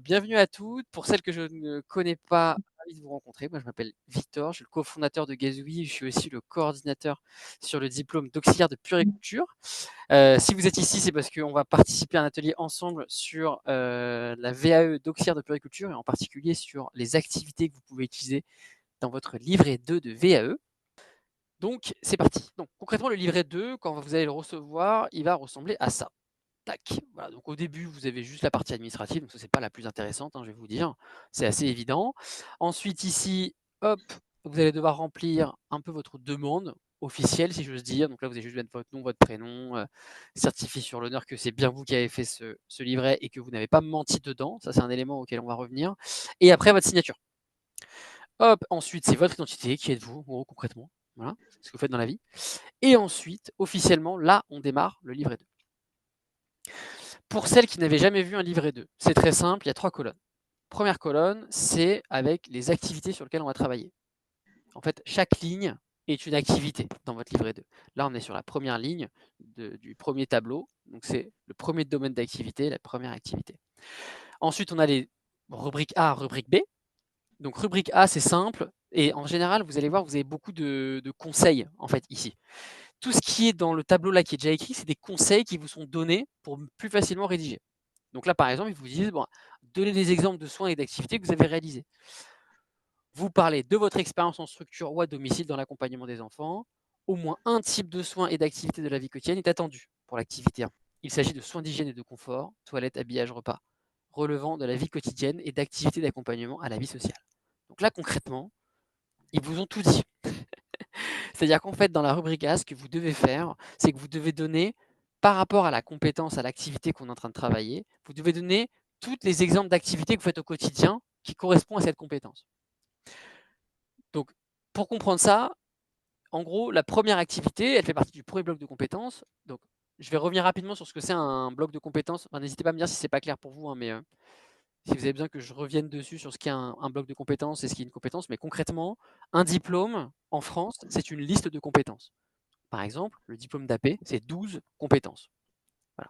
Bienvenue à toutes. Pour celles que je ne connais pas, ravi de vous rencontrer. Moi, je m'appelle Victor, je suis le cofondateur de Gazooey. Je suis aussi le coordinateur sur le diplôme d'auxiliaire de puériculture. Si vous êtes ici, c'est parce qu'on va participer à un atelier ensemble sur la VAE d'auxiliaire de puériculture et en particulier sur les activités que vous pouvez utiliser dans votre livret 2 de VAE. Donc, c'est parti. Donc, concrètement, le livret 2, quand vous allez le recevoir, il va ressembler à ça. Tac, voilà, donc au début, vous avez juste la partie administrative, donc ça, c'est pas la plus intéressante, je vais vous dire, c'est assez évident. Ensuite, ici, hop, vous allez devoir remplir un peu votre demande officielle, si j'ose dire. Donc là, vous allez juste mettre votre nom, votre prénom, certifier sur l'honneur que c'est bien vous qui avez fait ce livret et que vous n'avez pas menti dedans. Ça, c'est un élément auquel on va revenir. Et après, votre signature. Hop, ensuite, c'est votre identité, qui êtes-vous, en gros, concrètement. Voilà, ce que vous faites dans la vie. Et ensuite, officiellement, là, on démarre le livret 2. Pour celles qui n'avaient jamais vu un livret 2, c'est très simple, il y a 3 colonnes. Première colonne, c'est avec les activités sur lesquelles on va travailler. En fait, chaque ligne est une activité dans votre livret 2. Là, on est sur la première ligne du premier tableau, donc c'est le premier domaine d'activité, la première activité. Ensuite, on a les rubriques A, rubrique B. Donc rubrique A, c'est simple, et en général, vous allez voir, vous avez beaucoup de conseils, en fait, ici. Tout ce qui est dans le tableau là qui est déjà écrit, c'est des conseils qui vous sont donnés pour plus facilement rédiger. Donc là, par exemple, ils vous disent, donnez des exemples de soins et d'activités que vous avez réalisés. Vous parlez de votre expérience en structure ou à domicile dans l'accompagnement des enfants. Au moins un type de soins et d'activités de la vie quotidienne est attendu pour l'activité 1. Il s'agit de soins d'hygiène et de confort, toilette, habillage, repas, relevant de la vie quotidienne et d'activités d'accompagnement à la vie sociale. Donc là, concrètement, ils vous ont tout dit. C'est-à-dire qu'en fait, dans la rubrique A, ce que vous devez faire, c'est que vous devez donner, par rapport à la compétence, à l'activité qu'on est en train de travailler, vous devez donner tous les exemples d'activités que vous faites au quotidien qui correspondent à cette compétence. Donc, pour comprendre ça, en gros, la première activité, elle fait partie du premier bloc de compétences. Donc, je vais revenir rapidement sur ce que c'est un bloc de compétences. Enfin, n'hésitez pas à me dire si c'est pas clair pour vous, mais si vous avez besoin que je revienne dessus sur ce qu'est un bloc de compétences et ce qui est une compétence. Mais concrètement, un diplôme, en France, c'est une liste de compétences. Par exemple, le diplôme d'AP, c'est 12 compétences. Voilà.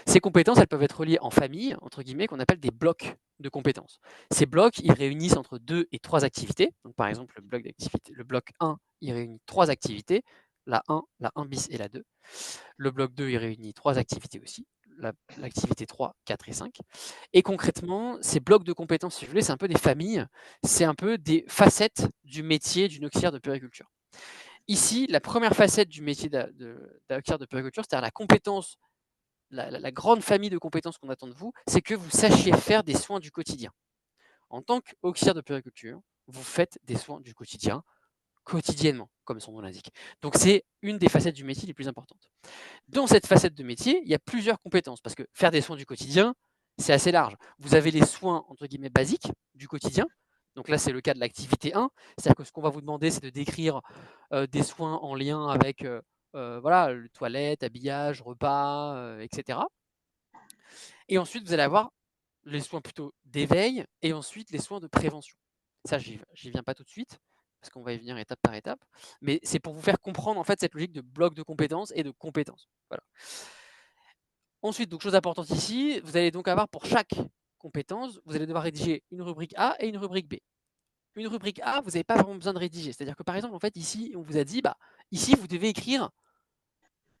Ces compétences, elles peuvent être reliées en famille, entre guillemets, qu'on appelle des blocs de compétences. Ces blocs, ils réunissent entre 2 et 3 activités. Donc, par exemple, le bloc 1, il réunit 3 activités, la 1, la 1 bis et la 2. Le bloc 2, il réunit 3 activités aussi, l'activité 3, 4 et 5. Et concrètement, ces blocs de compétences, si vous voulez, c'est un peu des familles, c'est un peu des facettes du métier d'une auxiliaire de puériculture. Ici, la première facette du métier d'auxiliaire de puériculture, c'est-à-dire la compétence, la grande famille de compétences qu'on attend de vous, c'est que vous sachiez faire des soins du quotidien. En tant qu'auxiliaire de puériculture, vous faites des soins du quotidien, quotidiennement, comme son nom l'indique. Donc c'est une des facettes du métier les plus importantes. Dans cette facette de métier, il y a plusieurs compétences, parce que faire des soins du quotidien, c'est assez large. Vous avez les soins, entre guillemets, basiques du quotidien. Donc là, c'est le cas de l'activité 1. C'est-à-dire que ce qu'on va vous demander, c'est de décrire des soins en lien avec voilà, le toilette, habillage, repas, etc. Et ensuite, vous allez avoir les soins plutôt d'éveil et ensuite les soins de prévention. Ça, j'y viens pas tout de suite, parce qu'on va y venir étape par étape. Mais c'est pour vous faire comprendre en fait cette logique de bloc de compétences et de compétences. Voilà. Ensuite, donc chose importante ici, vous allez donc avoir pour chaque compétence, vous allez devoir rédiger une rubrique A et une rubrique B. Une rubrique A, vous n'avez pas vraiment besoin de rédiger. C'est-à-dire que par exemple, en fait, ici, on vous a dit, ici, vous devez écrire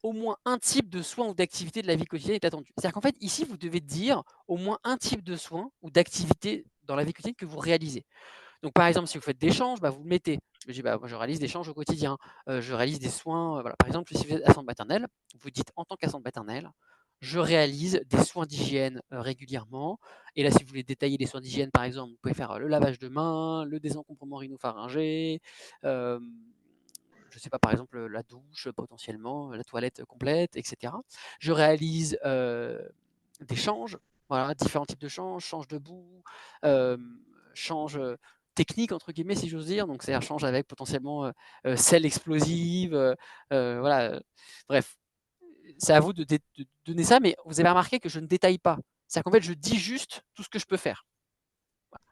au moins un type de soin ou d'activité de la vie quotidienne est attendu. C'est-à-dire qu'en fait, ici, vous devez dire au moins un type de soin ou d'activité dans la vie quotidienne que vous réalisez. Donc, par exemple, si vous faites des changes, vous le mettez. Je dis, moi, je réalise des changes au quotidien. Je réalise des soins. Voilà. Par exemple, si vous êtes assistante maternelle, vous dites en tant qu'assistante maternelle, je réalise des soins d'hygiène régulièrement. Et là, si vous voulez détailler les soins d'hygiène, par exemple, vous pouvez faire le lavage de mains, le désencombrement rhinopharyngé, je ne sais pas, par exemple, la douche potentiellement, la toilette complète, etc. Je réalise des changes, voilà, différents types de changes, change debout, change technique, entre guillemets, si j'ose dire. Donc, c'est un change avec potentiellement sel explosive, voilà. Bref, c'est à vous de donner ça, mais vous avez remarqué que je ne détaille pas. C'est-à-dire qu'en fait, je dis juste tout ce que je peux faire. Voilà.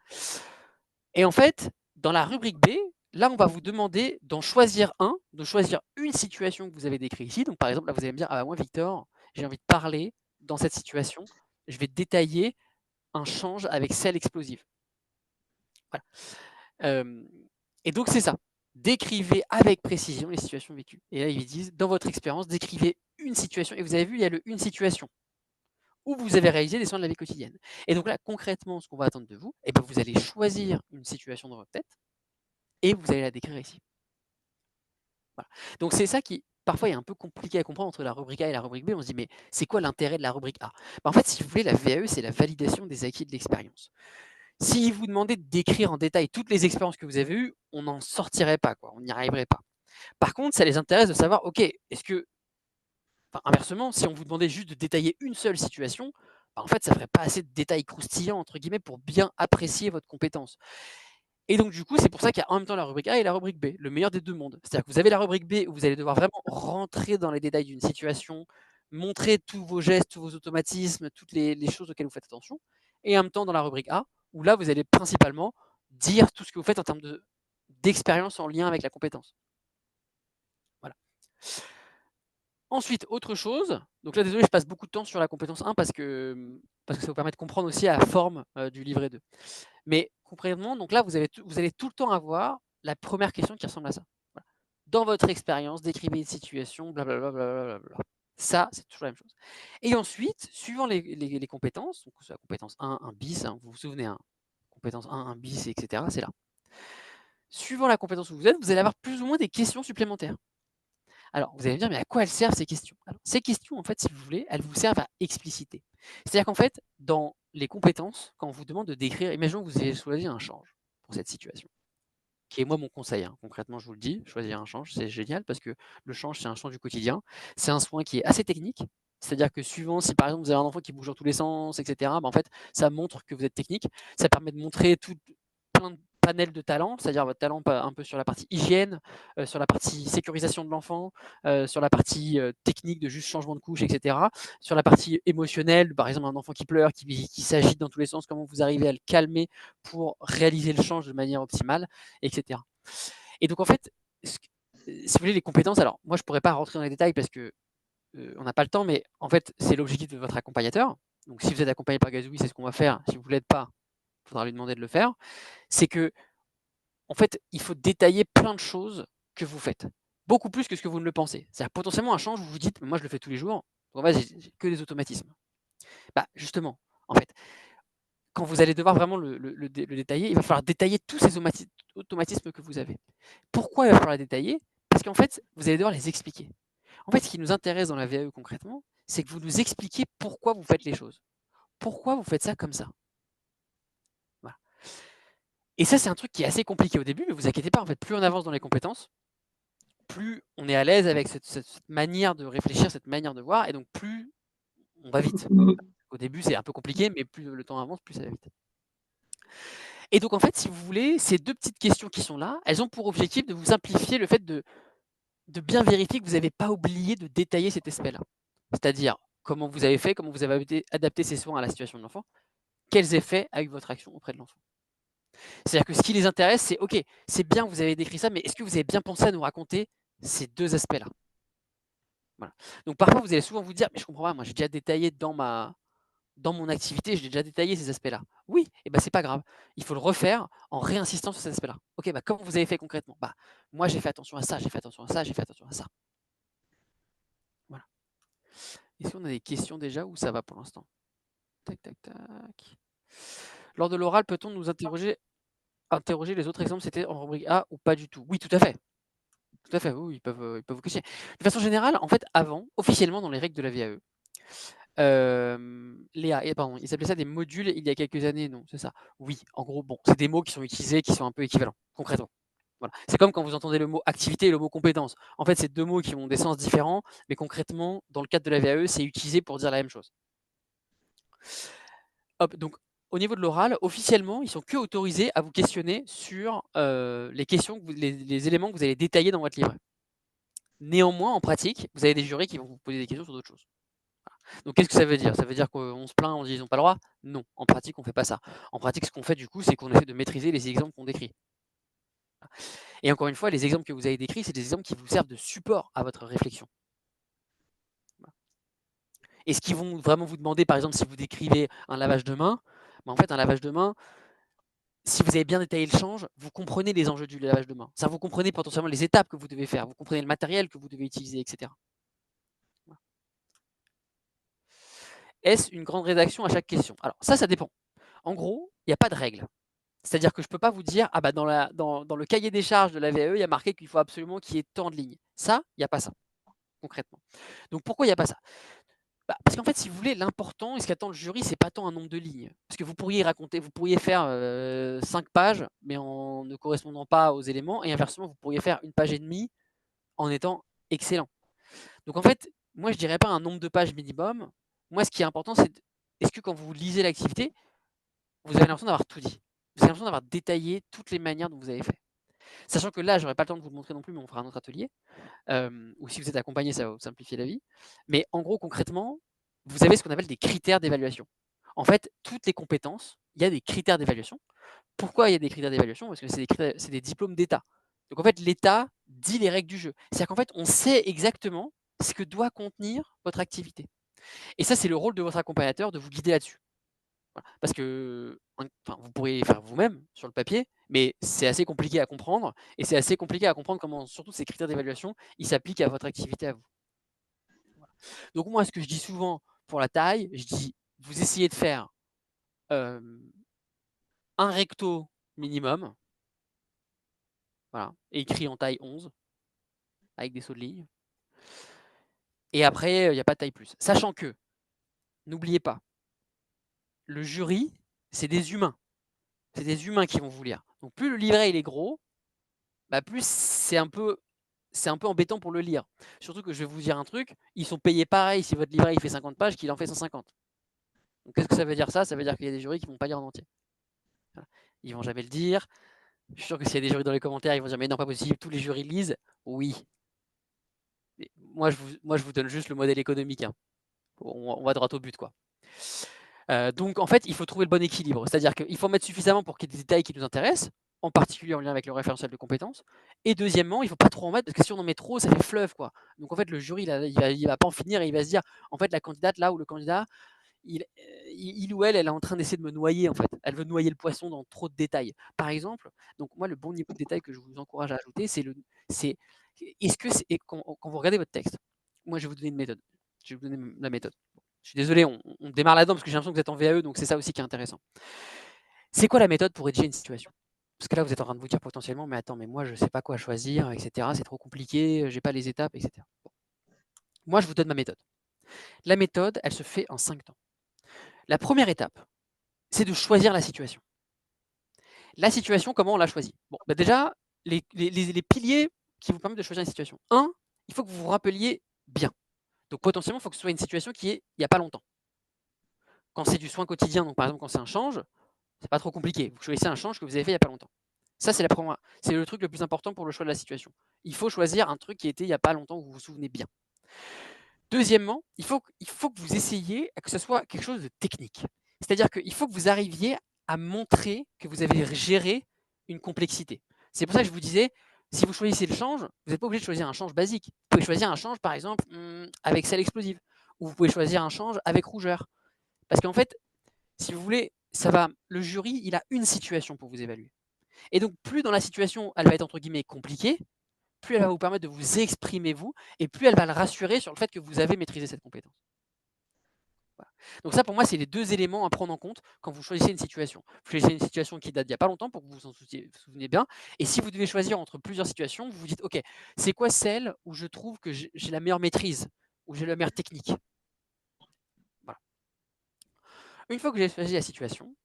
Et en fait, dans la rubrique B, là, on va vous demander d'en choisir un, de choisir une situation que vous avez décrite ici. Donc, par exemple, là, vous allez me dire, moi, Victor, j'ai envie de parler dans cette situation. Je vais détailler un change avec selle explosive. Voilà. Et donc c'est ça. Décrivez avec précision les situations vécues. Et là, ils disent, dans votre expérience, décrivez une situation. Et vous avez vu, il y a le une situation où vous avez réalisé des soins de la vie quotidienne. Et donc là, concrètement, ce qu'on va attendre de vous, eh ben, vous allez choisir une situation dans votre tête et vous allez la décrire ici. Voilà. Donc c'est ça qui, parfois, est un peu compliqué à comprendre entre la rubrique A et la rubrique B. On se dit, mais c'est quoi l'intérêt de la rubrique A? En fait, si vous voulez, la VAE, c'est la validation des acquis de l'expérience. Si vous demandez de décrire en détail toutes les expériences que vous avez eues, on n'en sortirait pas, quoi, on n'y arriverait pas. Par contre, ça les intéresse de savoir, ok, est-ce que, inversement, si on vous demandait juste de détailler une seule situation, en fait, ça ne ferait pas assez de détails croustillants, entre guillemets, pour bien apprécier votre compétence. Et donc, du coup, c'est pour ça qu'il y a en même temps la rubrique A et la rubrique B, le meilleur des deux mondes. C'est-à-dire que vous avez la rubrique B où vous allez devoir vraiment rentrer dans les détails d'une situation, montrer tous vos gestes, tous vos automatismes, toutes les choses auxquelles vous faites attention. Et en même temps, dans la rubrique A, où là, vous allez principalement dire tout ce que vous faites en termes d'expérience en lien avec la compétence. Voilà. Ensuite, autre chose, donc là, désolé, je passe beaucoup de temps sur la compétence 1 parce que ça vous permet de comprendre aussi la forme du livret 2. Mais concrètement, donc là, vous allez tout le temps avoir la première question qui ressemble à ça. Voilà. Dans votre expérience, décrivez une situation, blablabla. Blablabla. Ça, c'est toujours la même chose. Et ensuite, suivant les compétences, donc la compétence 1, 1 bis, hein, vous vous souvenez, hein, compétence 1, 1 bis, etc., c'est là. Suivant la compétence où vous êtes, vous allez avoir plus ou moins des questions supplémentaires. Alors, vous allez me dire, mais à quoi elles servent ces questions? Alors, ces questions, en fait, si vous voulez, elles vous servent à expliciter. C'est-à-dire qu'en fait, dans les compétences, quand on vous demande de décrire, imaginons que vous ayez choisi un change pour cette situation, qui est moi mon conseil, hein. Concrètement, je vous le dis, choisir un change, c'est génial parce que le change, c'est un change du quotidien. C'est un soin qui est assez technique. C'est-à-dire que suivant, si par exemple vous avez un enfant qui bouge dans tous les sens, etc., en fait, ça montre que vous êtes technique. Ça permet de montrer plein de panels de talents, c'est-à-dire votre talent un peu sur la partie hygiène, sur la partie sécurisation de l'enfant, sur la partie technique de juste changement de couche, etc. Sur la partie émotionnelle, par exemple un enfant qui pleure, qui s'agite dans tous les sens, comment vous arrivez à le calmer pour réaliser le change de manière optimale, etc. Et donc en fait, si vous voulez les compétences, alors moi je ne pourrais pas rentrer dans les détails parce que on n'a pas le temps, mais en fait c'est l'objectif de votre accompagnateur. Donc si vous êtes accompagné par Gazoui, c'est ce qu'on va faire. Si vous ne l'êtes pas, il faudra lui demander de le faire. C'est que en fait, il faut détailler plein de choses que vous faites. Beaucoup plus que ce que vous ne le pensez. C'est-à-dire potentiellement un change, vous vous dites, moi je le fais tous les jours, donc en fait, j'ai que des automatismes. Bah, justement, en fait, quand vous allez devoir vraiment le détailler, il va falloir détailler tous ces automatismes que vous avez. Pourquoi il va falloir les détailler? Parce qu'en fait, vous allez devoir les expliquer. En fait, ce qui nous intéresse dans la VAE concrètement, c'est que vous nous expliquez pourquoi vous faites les choses. Pourquoi vous faites ça comme ça. Voilà. Et ça, c'est un truc qui est assez compliqué au début, mais vous inquiétez pas, en fait, plus on avance dans les compétences, plus on est à l'aise avec cette manière de réfléchir, cette manière de voir, et donc plus on va vite. Au début, c'est un peu compliqué, mais plus le temps avance, plus ça va vite. Et donc, en fait, si vous voulez, ces deux petites questions qui sont là, elles ont pour objectif de vous simplifier le fait de bien vérifier que vous n'avez pas oublié de détailler cet aspect-là. C'est-à-dire, comment vous avez fait, comment vous avez adapté ces soins à la situation de l'enfant, quels effets a eu votre action auprès de l'enfant. C'est-à-dire que ce qui les intéresse, c'est, ok, c'est bien, vous avez décrit ça, mais est-ce que vous avez bien pensé à nous raconter ces deux aspects-là? Voilà. Donc parfois, vous allez souvent vous dire, mais je comprends pas, moi j'ai déjà détaillé dans mon activité, j'ai déjà détaillé ces aspects-là. Oui, et ben c'est pas grave. Il faut le refaire en réinsistant sur ces aspects-là. Ok, bah comment vous avez fait concrètement? Bah moi j'ai fait attention à ça, j'ai fait attention à ça, j'ai fait attention à ça. Voilà. Est-ce qu'on a des questions déjà ou ça va pour l'instant? Tac, tac, tac. Lors de l'oral, peut-on nous interroger les autres exemples, c'était en rubrique A ou pas du tout? Oui, tout à fait. Tout à fait, oui, ils peuvent vous questionner. De façon générale, en fait, avant, officiellement dans les règles de la VAE, pardon, ils appelaient ça des modules il y a quelques années, non, c'est ça. Oui, en gros, bon, c'est des mots qui sont utilisés, qui sont un peu équivalents, concrètement. Voilà. C'est comme quand vous entendez le mot activité et le mot compétence. En fait, c'est deux mots qui ont des sens différents, mais concrètement, dans le cadre de la VAE, c'est utilisé pour dire la même chose. Hop, donc au niveau de l'oral, officiellement, ils sont que autorisés à vous questionner sur les questions, les éléments que vous allez détailler dans votre livret. Néanmoins, en pratique, vous avez des jurés qui vont vous poser des questions sur d'autres choses. Donc qu'est-ce que ça veut dire? Ça veut dire qu'on se plaint, on dit ils n'ont pas le droit? Non, en pratique, on ne fait pas ça. En pratique, ce qu'on fait du coup, c'est qu'on essaie de maîtriser les exemples qu'on décrit. Et encore une fois, les exemples que vous avez décrits, c'est des exemples qui vous servent de support à votre réflexion. Et ce qu'ils vont vraiment vous demander, par exemple, si vous décrivez un lavage de main, Mais en fait, un lavage de main, si vous avez bien détaillé le change, vous comprenez les enjeux du lavage de main. Ça, vous comprenez potentiellement les étapes que vous devez faire, vous comprenez le matériel que vous devez utiliser, etc. Voilà. Est-ce une grande rédaction à chaque question? Alors ça dépend. En gros, il n'y a pas de règle. C'est-à-dire que je ne peux pas vous dire, ah bah dans le cahier des charges de la VAE, il y a marqué qu'il faut absolument qu'il y ait tant de lignes. Ça, il n'y a pas ça, concrètement. Donc pourquoi il n'y a pas ça? Bah, parce qu'en fait, si vous voulez, l'important et ce qu'attend le jury, c'est pas tant un nombre de lignes. Parce que vous pourriez faire 5 pages, mais en ne correspondant pas aux éléments, et inversement, vous pourriez faire 1 page et demie en étant excellent. Donc en fait, moi je dirais pas un nombre de pages minimum. Moi, ce qui est important, c'est est-ce que quand vous lisez l'activité, vous avez l'impression d'avoir tout dit. Vous avez l'impression d'avoir détaillé toutes les manières dont vous avez fait. Sachant que là, j'aurais pas le temps de vous le montrer non plus, mais on fera un autre atelier. Ou si vous êtes accompagné, ça va vous simplifier la vie. Mais en gros, concrètement, vous avez ce qu'on appelle des critères d'évaluation. En fait, toutes les compétences, il y a des critères d'évaluation. Pourquoi il y a des critères d'évaluation? Parce que c'est des diplômes d'État. Donc en fait, l'État dit les règles du jeu. C'est-à-dire qu'en fait, on sait exactement ce que doit contenir votre activité. Et ça, c'est le rôle de votre accompagnateur de vous guider là-dessus. Voilà. Parce que vous pourriez faire vous-même sur le papier, mais c'est assez compliqué à comprendre, et c'est assez compliqué à comprendre comment surtout ces critères d'évaluation, ils s'appliquent à votre activité à vous. Voilà. Donc moi, ce que je dis souvent pour la taille, je dis, vous essayez de faire un recto minimum, voilà, écrit en taille 11, avec des sauts de ligne. Et après, il n'y a pas de taille plus. Sachant que, n'oubliez pas, le jury, c'est des humains. C'est des humains qui vont vous lire. Donc plus le livret il est gros, bah plus c'est un peu embêtant pour le lire. Surtout que je vais vous dire un truc, ils sont payés pareil si votre livret il fait 50 pages qu'il en fait 150. Donc qu'est-ce que ça veut dire ça? Ça veut dire qu'il y a des jurys qui ne vont pas lire en entier. Voilà. Ils vont jamais le dire. Je suis sûr que s'il y a des jurys dans les commentaires, ils vont dire mais non, pas possible, tous les jurys lisent. Oui. Moi je vous donne juste le modèle économique. Hein. On va droit au but, quoi. Donc en fait, il faut trouver le bon équilibre. C'est-à-dire qu'il faut mettre suffisamment pour qu'il y ait des détails qui nous intéressent, en particulier en lien avec le référentiel de compétences. Et deuxièmement, il ne faut pas trop en mettre, parce que si on en met trop, ça fait fleuve, quoi. Donc en fait, le jury, il va pas en finir, et il va se dire, en fait, la candidate, là, ou le candidat, il ou elle est en train d'essayer de me noyer, en fait. Elle veut noyer le poisson dans trop de détails. Par exemple, donc moi, le bon niveau de détail que je vous encourage à ajouter, c'est est-ce que c'est quand vous regardez votre texte, moi, je vais vous donner une méthode. Je vais vous donner la méthode. Je suis désolé, on démarre là-dedans parce que j'ai l'impression que vous êtes en VAE, donc c'est ça aussi qui est intéressant. C'est quoi la méthode pour rédiger une situation? Parce que là, vous êtes en train de vous dire potentiellement, mais attends, mais moi, je ne sais pas quoi choisir, etc. C'est trop compliqué, j'ai pas les étapes, etc. Bon. Moi, je vous donne ma méthode. La méthode, elle se fait en 5 temps. La première étape, c'est de choisir la situation. La situation, comment on la choisit? Bon, bah déjà, les piliers qui vous permettent de choisir une situation. 1, il faut que vous vous rappeliez bien. Donc potentiellement, il faut que ce soit une situation qui est il n'y a pas longtemps. Quand c'est du soin quotidien, donc par exemple quand c'est un change, c'est pas trop compliqué. Vous choisissez un change que vous avez fait il n'y a pas longtemps. Ça, c'est le truc le plus important pour le choix de la situation. Il faut choisir un truc qui était il n'y a pas longtemps, où vous vous souvenez bien. Deuxièmement, il faut que vous essayiez que ce soit quelque chose de technique. C'est-à-dire qu'il faut que vous arriviez à montrer que vous avez géré une complexité. C'est pour ça que je vous disais, si vous choisissez le change, vous n'êtes pas obligé de choisir un change basique. Vous pouvez choisir un change, par exemple, avec sel explosive. Ou vous pouvez choisir un change avec rougeur. Parce qu'en fait, si vous voulez, le jury, il a une situation pour vous évaluer. Et donc, plus dans la situation, elle va être entre guillemets compliquée, plus elle va vous permettre de vous exprimer vous, et plus elle va le rassurer sur le fait que vous avez maîtrisé cette compétence. Voilà. Donc ça, pour moi, c'est les 2 éléments à prendre en compte quand vous choisissez une situation. Vous choisissez une situation qui date d'il n'y a pas longtemps pour que vous vous en souvenez bien. Et si vous devez choisir entre plusieurs situations, vous vous dites, OK, c'est quoi celle où je trouve que j'ai la meilleure maîtrise, où j'ai la meilleure technique? Voilà. Une fois que j'ai choisi la situation,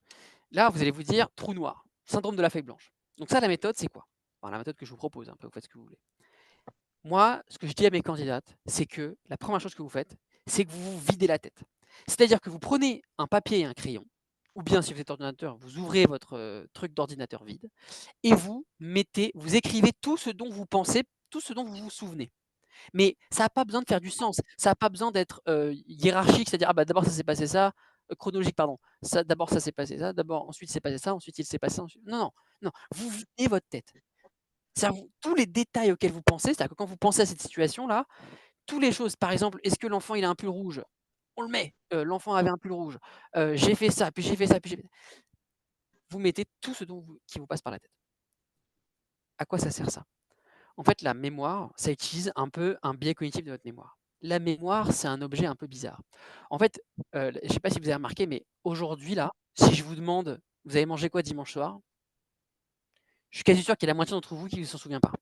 là, vous allez vous dire trou noir, syndrome de la feuille blanche. Donc ça, la méthode, c'est quoi? Enfin, la méthode que je vous propose, vous faites ce que vous voulez. Moi, ce que je dis à mes candidates, c'est que la première chose que vous faites, c'est que vous vous videz la tête. C'est-à-dire que vous prenez un papier et un crayon, ou bien si vous êtes ordinateur, vous ouvrez votre truc d'ordinateur vide, et vous écrivez tout ce dont vous pensez, tout ce dont vous vous souvenez. Mais ça n'a pas besoin de faire du sens, ça n'a pas besoin d'être hiérarchique, c'est-à-dire, ah bah d'abord ça s'est passé ça, chronologique, pardon. D'abord ça s'est passé ça, d'abord ensuite c'est passé ça, ensuite il s'est passé ça. Non, non, non, vous videz votre tête. Tous les détails auxquels vous pensez, c'est-à-dire que quand vous pensez à cette situation-là, toutes les choses, par exemple, est-ce que l'enfant il a un pull rouge? on le met. L'enfant avait un pull rouge. J'ai fait ça, puis j'ai fait ça, puis j'ai fait vous mettez tout ce qui vous passe par la tête. À quoi ça sert ça? En fait, la mémoire, ça utilise un peu un biais cognitif de votre mémoire. La mémoire, c'est un objet un peu bizarre. En fait, je ne sais pas si vous avez remarqué, mais aujourd'hui, là, si je vous demande: «Vous avez mangé quoi dimanche soir?» je suis quasi sûr qu'il y a la moitié d'entre vous qui ne s'en souvient pas.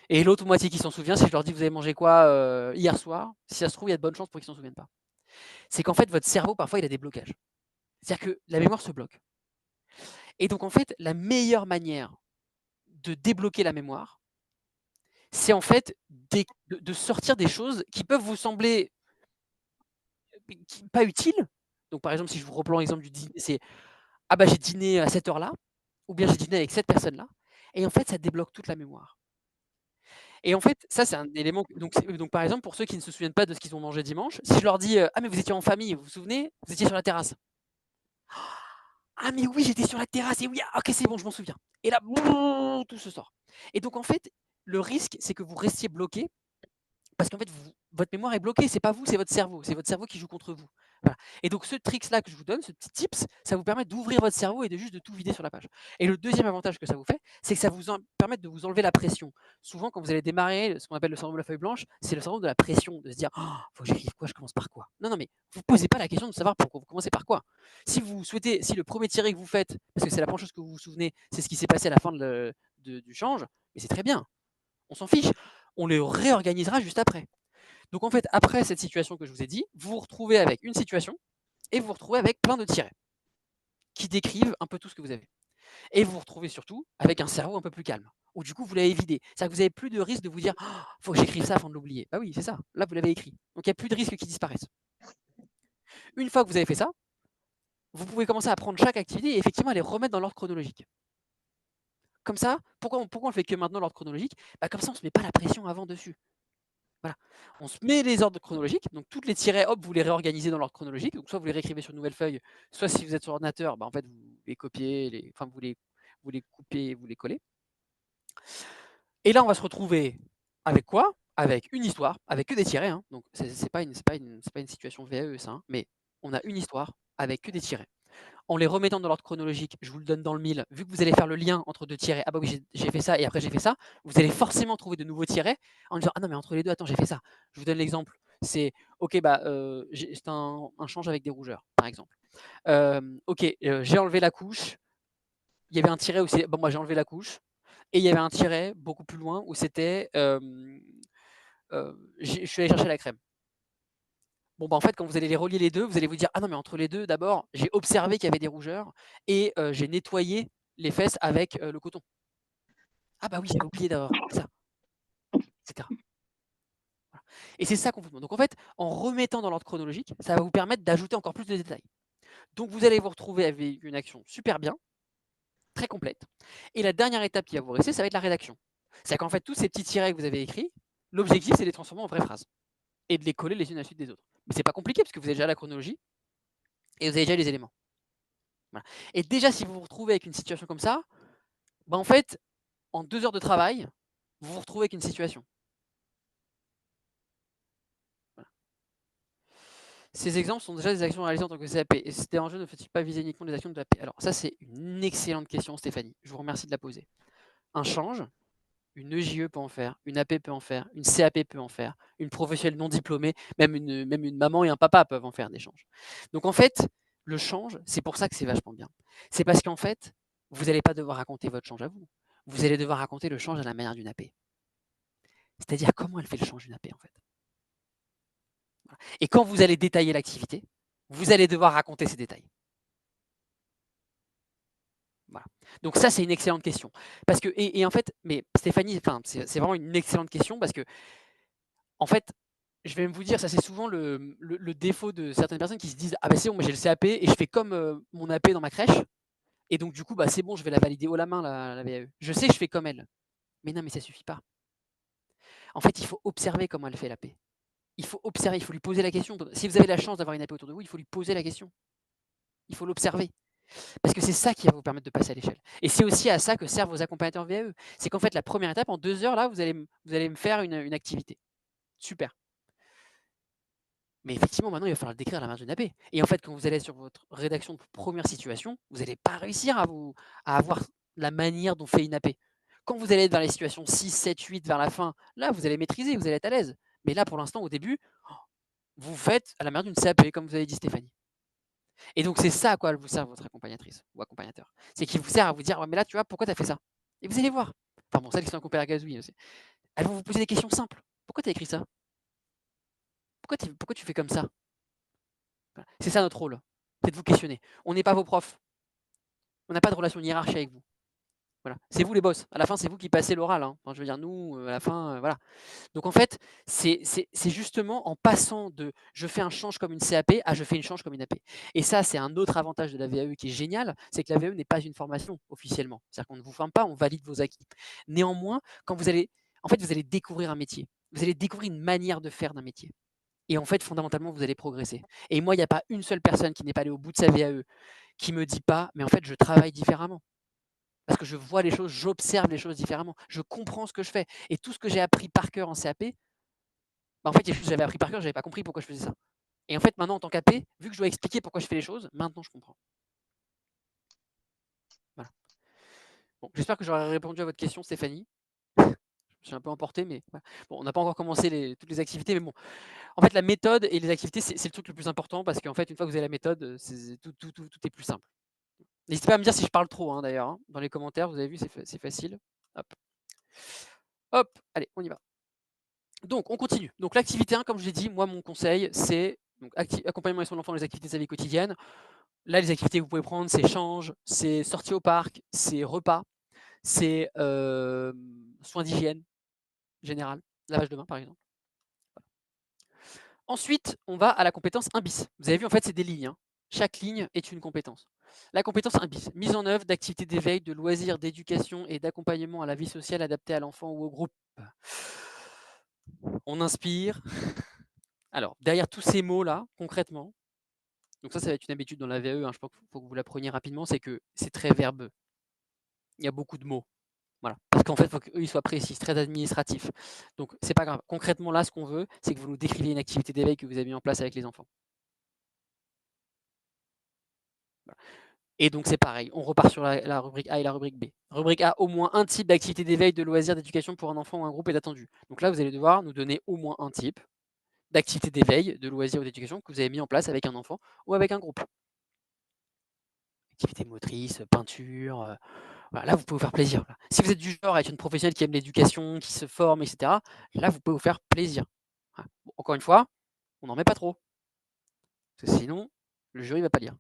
Et l'autre moitié qui s'en souvient, si je leur dis: «Vous avez mangé quoi, hier soir?» si ça se trouve, il y a de bonnes chances pour qu'ils s'en souviennent pas. C'est qu'en fait, votre cerveau, parfois, il a des blocages. C'est-à-dire que la mémoire se bloque. Et donc, en fait, la meilleure manière de débloquer la mémoire, c'est en fait de sortir des choses qui peuvent vous sembler pas utiles. Donc, par exemple, si je vous reprends l'exemple du dîner, c'est: «Ah bah, j'ai dîné à cette heure-là» ou bien «J'ai dîné avec cette personne-là» et en fait, ça débloque toute la mémoire. Et en fait, ça, c'est un élément donc par exemple, pour ceux qui ne se souviennent pas de ce qu'ils ont mangé dimanche, si je leur dis: «Ah mais vous étiez en famille, vous vous souvenez? Vous étiez sur la terrasse». «Ah mais oui, j'étais sur la terrasse et oui, ah OK, c'est bon, je m'en souviens» et là, boum, tout se sort. Et donc en fait, le risque, c'est que vous restiez bloqué parce qu'en fait, votre mémoire est bloquée, c'est pas vous, c'est votre cerveau. C'est votre cerveau qui joue contre vous. Voilà. Et donc ce trick-là que je vous donne, ce petit tips, ça vous permet d'ouvrir votre cerveau et de juste de tout vider sur la page. Et le deuxième avantage que ça vous fait, c'est que ça vous permet de vous enlever la pression. Souvent, quand vous allez démarrer ce qu'on appelle le syndrome de la feuille blanche, c'est le syndrome de la pression, de se dire: «Oh, faut que j'écrive quoi? Je commence par quoi?» Non, non, mais vous posez pas la question de savoir pourquoi vous commencez par quoi. Si le premier tiré que vous faites, parce que c'est la première chose que vous vous souvenez, c'est ce qui s'est passé à la fin du change, mais c'est très bien. On s'en fiche. On le réorganisera juste après. Donc en fait, après cette situation que je vous ai dit, vous vous retrouvez avec une situation et vous vous retrouvez avec plein de tirets qui décrivent un peu tout ce que vous avez. Et vous vous retrouvez surtout avec un cerveau un peu plus calme, où du coup vous l'avez vidé. C'est-à-dire que vous n'avez plus de risque de vous dire: «Oh, faut que j'écrive ça avant de l'oublier». Bah oui, c'est ça. Là, vous l'avez écrit. Donc il n'y a plus de risque qu'il disparaisse. Une fois que vous avez fait ça, vous pouvez commencer à prendre chaque activité et effectivement les remettre dans l'ordre chronologique. Comme ça, pourquoi on le fait que maintenant l'ordre chronologique? Bah comme ça, on ne se met pas la pression avant dessus. Voilà. On se met les ordres chronologiques, donc toutes les tirets, hop, vous les réorganisez dans l'ordre chronologique. Donc soit vous les réécrivez sur une nouvelle feuille, soit si vous êtes sur ordinateur, bah, en fait, vous les copiez, enfin, vous les coupez, vous les collez. Et là, on va se retrouver avec quoi? Avec une histoire, avec que des tirets, hein. Donc c'est pas une situation VAE ça, hein, mais on a une histoire avec que des tirets. En les remettant dans l'ordre chronologique, je vous le donne dans le mille, vu que vous allez faire le lien entre 2 tirets, «Ah bah oui, j'ai fait ça et après j'ai fait ça», vous allez forcément trouver de nouveaux tirets en disant: «Ah non mais entre les 2, attends, j'ai fait ça». Je vous donne l'exemple, c'est OK, bah, c'était un change avec des rougeurs, par exemple. OK, j'ai enlevé la couche, il y avait un tiret où c'est bon, moi j'ai enlevé la couche et il y avait un tiret beaucoup plus loin où c'était, je suis allé chercher la crème. Bon, bah, en fait, quand vous allez les relier les 2, vous allez vous dire: «Ah non, mais entre les 2, d'abord, j'ai observé qu'il y avait des rougeurs et j'ai nettoyé les fesses avec, le coton. Ah bah oui, j'avais oublié d'avoir fait ça», et cetera. Voilà. Et c'est ça qu'on vous demande. Donc en fait, en remettant dans l'ordre chronologique, ça va vous permettre d'ajouter encore plus de détails. Donc vous allez vous retrouver avec une action super bien, très complète. Et la dernière étape qui va vous rester, ça va être la rédaction. C'est-à-dire qu'en fait, tous ces petits tirets que vous avez écrits, l'objectif, c'est de les transformer en vraies phrases et de les coller les unes à la suite des autres. Mais c'est pas compliqué parce que vous avez déjà la chronologie et vous avez déjà les éléments. Voilà. Et déjà, si vous vous retrouvez avec une situation comme ça, bah, en fait, en 2 heures de travail, vous vous retrouvez avec une situation. Voilà. Ces exemples sont déjà des actions réalisées en tant que CAP. Et ces enjeux ne faut-il pas viser uniquement les actions de la P? Alors ça, c'est une excellente question, Stéphanie. Je vous remercie de la poser. Un change, une EJE peut en faire, une AP peut en faire, une CAP peut en faire, une professionnelle non diplômée, même une maman et un papa peuvent en faire des changes. Donc en fait, le change, c'est pour ça que c'est vachement bien. C'est parce qu'en fait, vous n'allez pas devoir raconter votre change à vous. Vous allez devoir raconter le change à la manière d'une AP. C'est-à-dire comment elle fait le change d'une AP en fait. Voilà. Et quand vous allez détailler l'activité, vous allez devoir raconter ces détails. Voilà. Donc ça, c'est une excellente question. Parce que, et en fait, mais Stéphanie, c'est vraiment une excellente question parce que, en fait, je vais même vous dire, ça c'est souvent le défaut de certaines personnes qui se disent: «Ah bah c'est bon, moi j'ai le CAP et je fais comme mon AP dans ma crèche et donc du coup, bah c'est bon, je vais la valider haut la main la VAE. Je sais que je fais comme elle». Mais non, mais ça suffit pas. En fait, il faut observer comment elle fait l'AP. Il faut observer, il faut lui poser la question. Si vous avez la chance d'avoir une AP autour de vous, il faut lui poser la question. Il faut l'observer. Parce que c'est ça qui va vous permettre de passer à l'échelle. Et c'est aussi à ça que servent vos accompagnateurs VAE. C'est qu'en fait, la première étape, en 2 heures, là, vous allez me faire une activité. Super. Mais effectivement, maintenant, il va falloir le décrire à la marge d'une AP. Et en fait, quand vous allez sur votre rédaction de première situation, vous n'allez pas réussir à avoir la manière dont fait une AP. Quand vous allez être vers les situations 6, 7, 8, vers la fin, là, vous allez maîtriser, vous allez être à l'aise. Mais là, pour l'instant, au début, vous faites à la manière d'une CAP, comme vous avez dit, Stéphanie. Et donc, c'est ça à quoi elle vous sert, votre accompagnatrice ou accompagnateur. C'est qu'il vous sert à vous dire, ouais, mais là, tu vois, pourquoi tu as fait ça? Et vous allez voir. Enfin bon, celles qui sont accompagnées à gazouille aussi. Elles vont vous poser des questions simples. Pourquoi tu as écrit ça? Pourquoi tu fais comme ça? Voilà. C'est ça notre rôle. C'est de vous questionner. On n'est pas vos profs. On n'a pas de relation hiérarchique avec vous. Voilà. C'est vous les boss. À la fin, c'est vous qui passez l'oral. Hein. Enfin, je veux dire, nous, à la fin, voilà. Donc en fait, c'est justement en passant de je fais un change comme une CAP à je fais une change comme une AP. Et ça, c'est un autre avantage de la VAE qui est génial, c'est que la VAE n'est pas une formation officiellement. C'est-à-dire qu'on ne vous forme pas, on valide vos acquis. Néanmoins, quand vous allez, en fait, vous allez découvrir un métier. Vous allez découvrir une manière de faire d'un métier. Et en fait, fondamentalement, vous allez progresser. Et moi, il n'y a pas une seule personne qui n'est pas allée au bout de sa VAE qui me dit pas, mais en fait, je travaille différemment. Parce que je vois les choses, j'observe les choses différemment. Je comprends ce que je fais. Et tout ce que j'ai appris par cœur en CAP, bah en fait, j'avais appris par cœur, j'avais pas compris pourquoi je faisais ça. Et en fait, maintenant, en tant qu'AP, vu que je dois expliquer pourquoi je fais les choses, maintenant, je comprends. Voilà. Bon, j'espère que j'aurai répondu à votre question, Stéphanie. Je suis un peu emporté, mais voilà. Bon, on n'a pas encore commencé toutes les activités, mais bon. En fait, la méthode et les activités, c'est le truc le plus important parce qu'en fait, une fois que vous avez la méthode, tout est plus simple. N'hésitez pas à me dire si je parle trop, hein, d'ailleurs. Hein. Dans les commentaires, vous avez vu, c'est facile. Hop. Hop, allez, on y va. Donc, on continue. Donc, l'activité 1, comme je l'ai dit, moi, mon conseil, c'est accompagnement et soins de l'enfant dans les activités de sa vie quotidienne. Là, les activités que vous pouvez prendre, c'est change, c'est sortie au parc, c'est repas, c'est soins d'hygiène général, lavage de mains, par exemple. Ensuite, on va à la compétence 1 bis. Vous avez vu, en fait, c'est des lignes. Hein. Chaque ligne est une compétence. La compétence 1 bis, mise en œuvre d'activités d'éveil, de loisirs, d'éducation et d'accompagnement à la vie sociale adaptée à l'enfant ou au groupe. On inspire. Alors, derrière tous ces mots-là, concrètement, donc ça va être une habitude dans la VAE, hein, je pense qu'il faut que vous l'appreniez rapidement, c'est que c'est très verbeux. Il y a beaucoup de mots. Voilà. Parce qu'en fait, il faut qu'eux ils soient précis, très administratif. Donc, c'est pas grave. Concrètement, là, ce qu'on veut, c'est que vous nous décriviez une activité d'éveil que vous avez mis en place avec les enfants. Voilà. Et donc, c'est pareil. On repart sur la rubrique A et la rubrique B. Rubrique A, au moins un type d'activité d'éveil, de loisirs, d'éducation pour un enfant ou un groupe est attendu. Donc là, vous allez devoir nous donner au moins un type d'activité d'éveil, de loisirs ou d'éducation que vous avez mis en place avec un enfant ou avec un groupe. Activité motrice, peinture, voilà, là, vous pouvez vous faire plaisir. Là. Si vous êtes du genre à être une professionnelle qui aime l'éducation, qui se forme, etc., là, vous pouvez vous faire plaisir. Voilà. Bon, encore une fois, on n'en met pas trop. Parce que sinon, le jury ne va pas lire.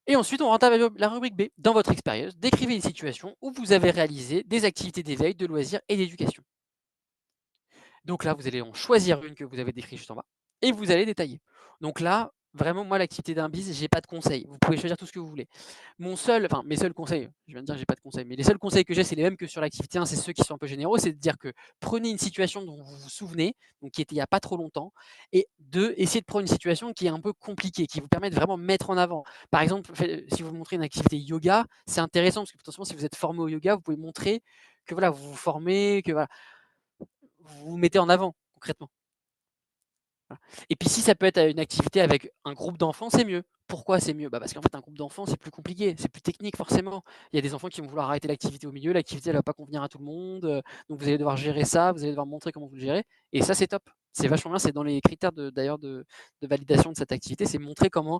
Et ensuite, on rentre avec la rubrique B. Dans votre expérience, décrivez une situation où vous avez réalisé des activités d'éveil, de loisirs et d'éducation. Donc là, vous allez en choisir une que vous avez décrite juste en bas et vous allez détailler. Donc là, vraiment, moi, l'activité d'un bis, j'ai pas de conseils. Vous pouvez choisir tout ce que vous voulez. Mes seuls conseils, je viens de dire j'ai pas de conseils, mais les seuls conseils que j'ai, c'est les mêmes que sur l'activité 1, c'est ceux qui sont un peu généraux, c'est de dire que prenez une situation dont vous vous souvenez, donc qui était il n'y a pas trop longtemps, et essayez de prendre une situation qui est un peu compliquée, qui vous permet de vraiment mettre en avant. Par exemple, si vous montrez une activité yoga, c'est intéressant parce que potentiellement, si vous êtes formé au yoga, vous pouvez montrer que voilà, vous vous formez, que voilà, vous vous mettez en avant concrètement. Voilà. Et puis si ça peut être une activité avec un groupe d'enfants, c'est mieux. Pourquoi c'est mieux? Parce qu'en fait, un groupe d'enfants, c'est plus compliqué, c'est plus technique forcément. Il y a des enfants qui vont vouloir arrêter l'activité au milieu, l'activité elle va pas convenir à tout le monde, donc vous allez devoir gérer ça, vous allez devoir montrer comment vous le gérez, et ça c'est top. C'est vachement bien, c'est dans les critères d'ailleurs de validation de cette activité, c'est montrer comment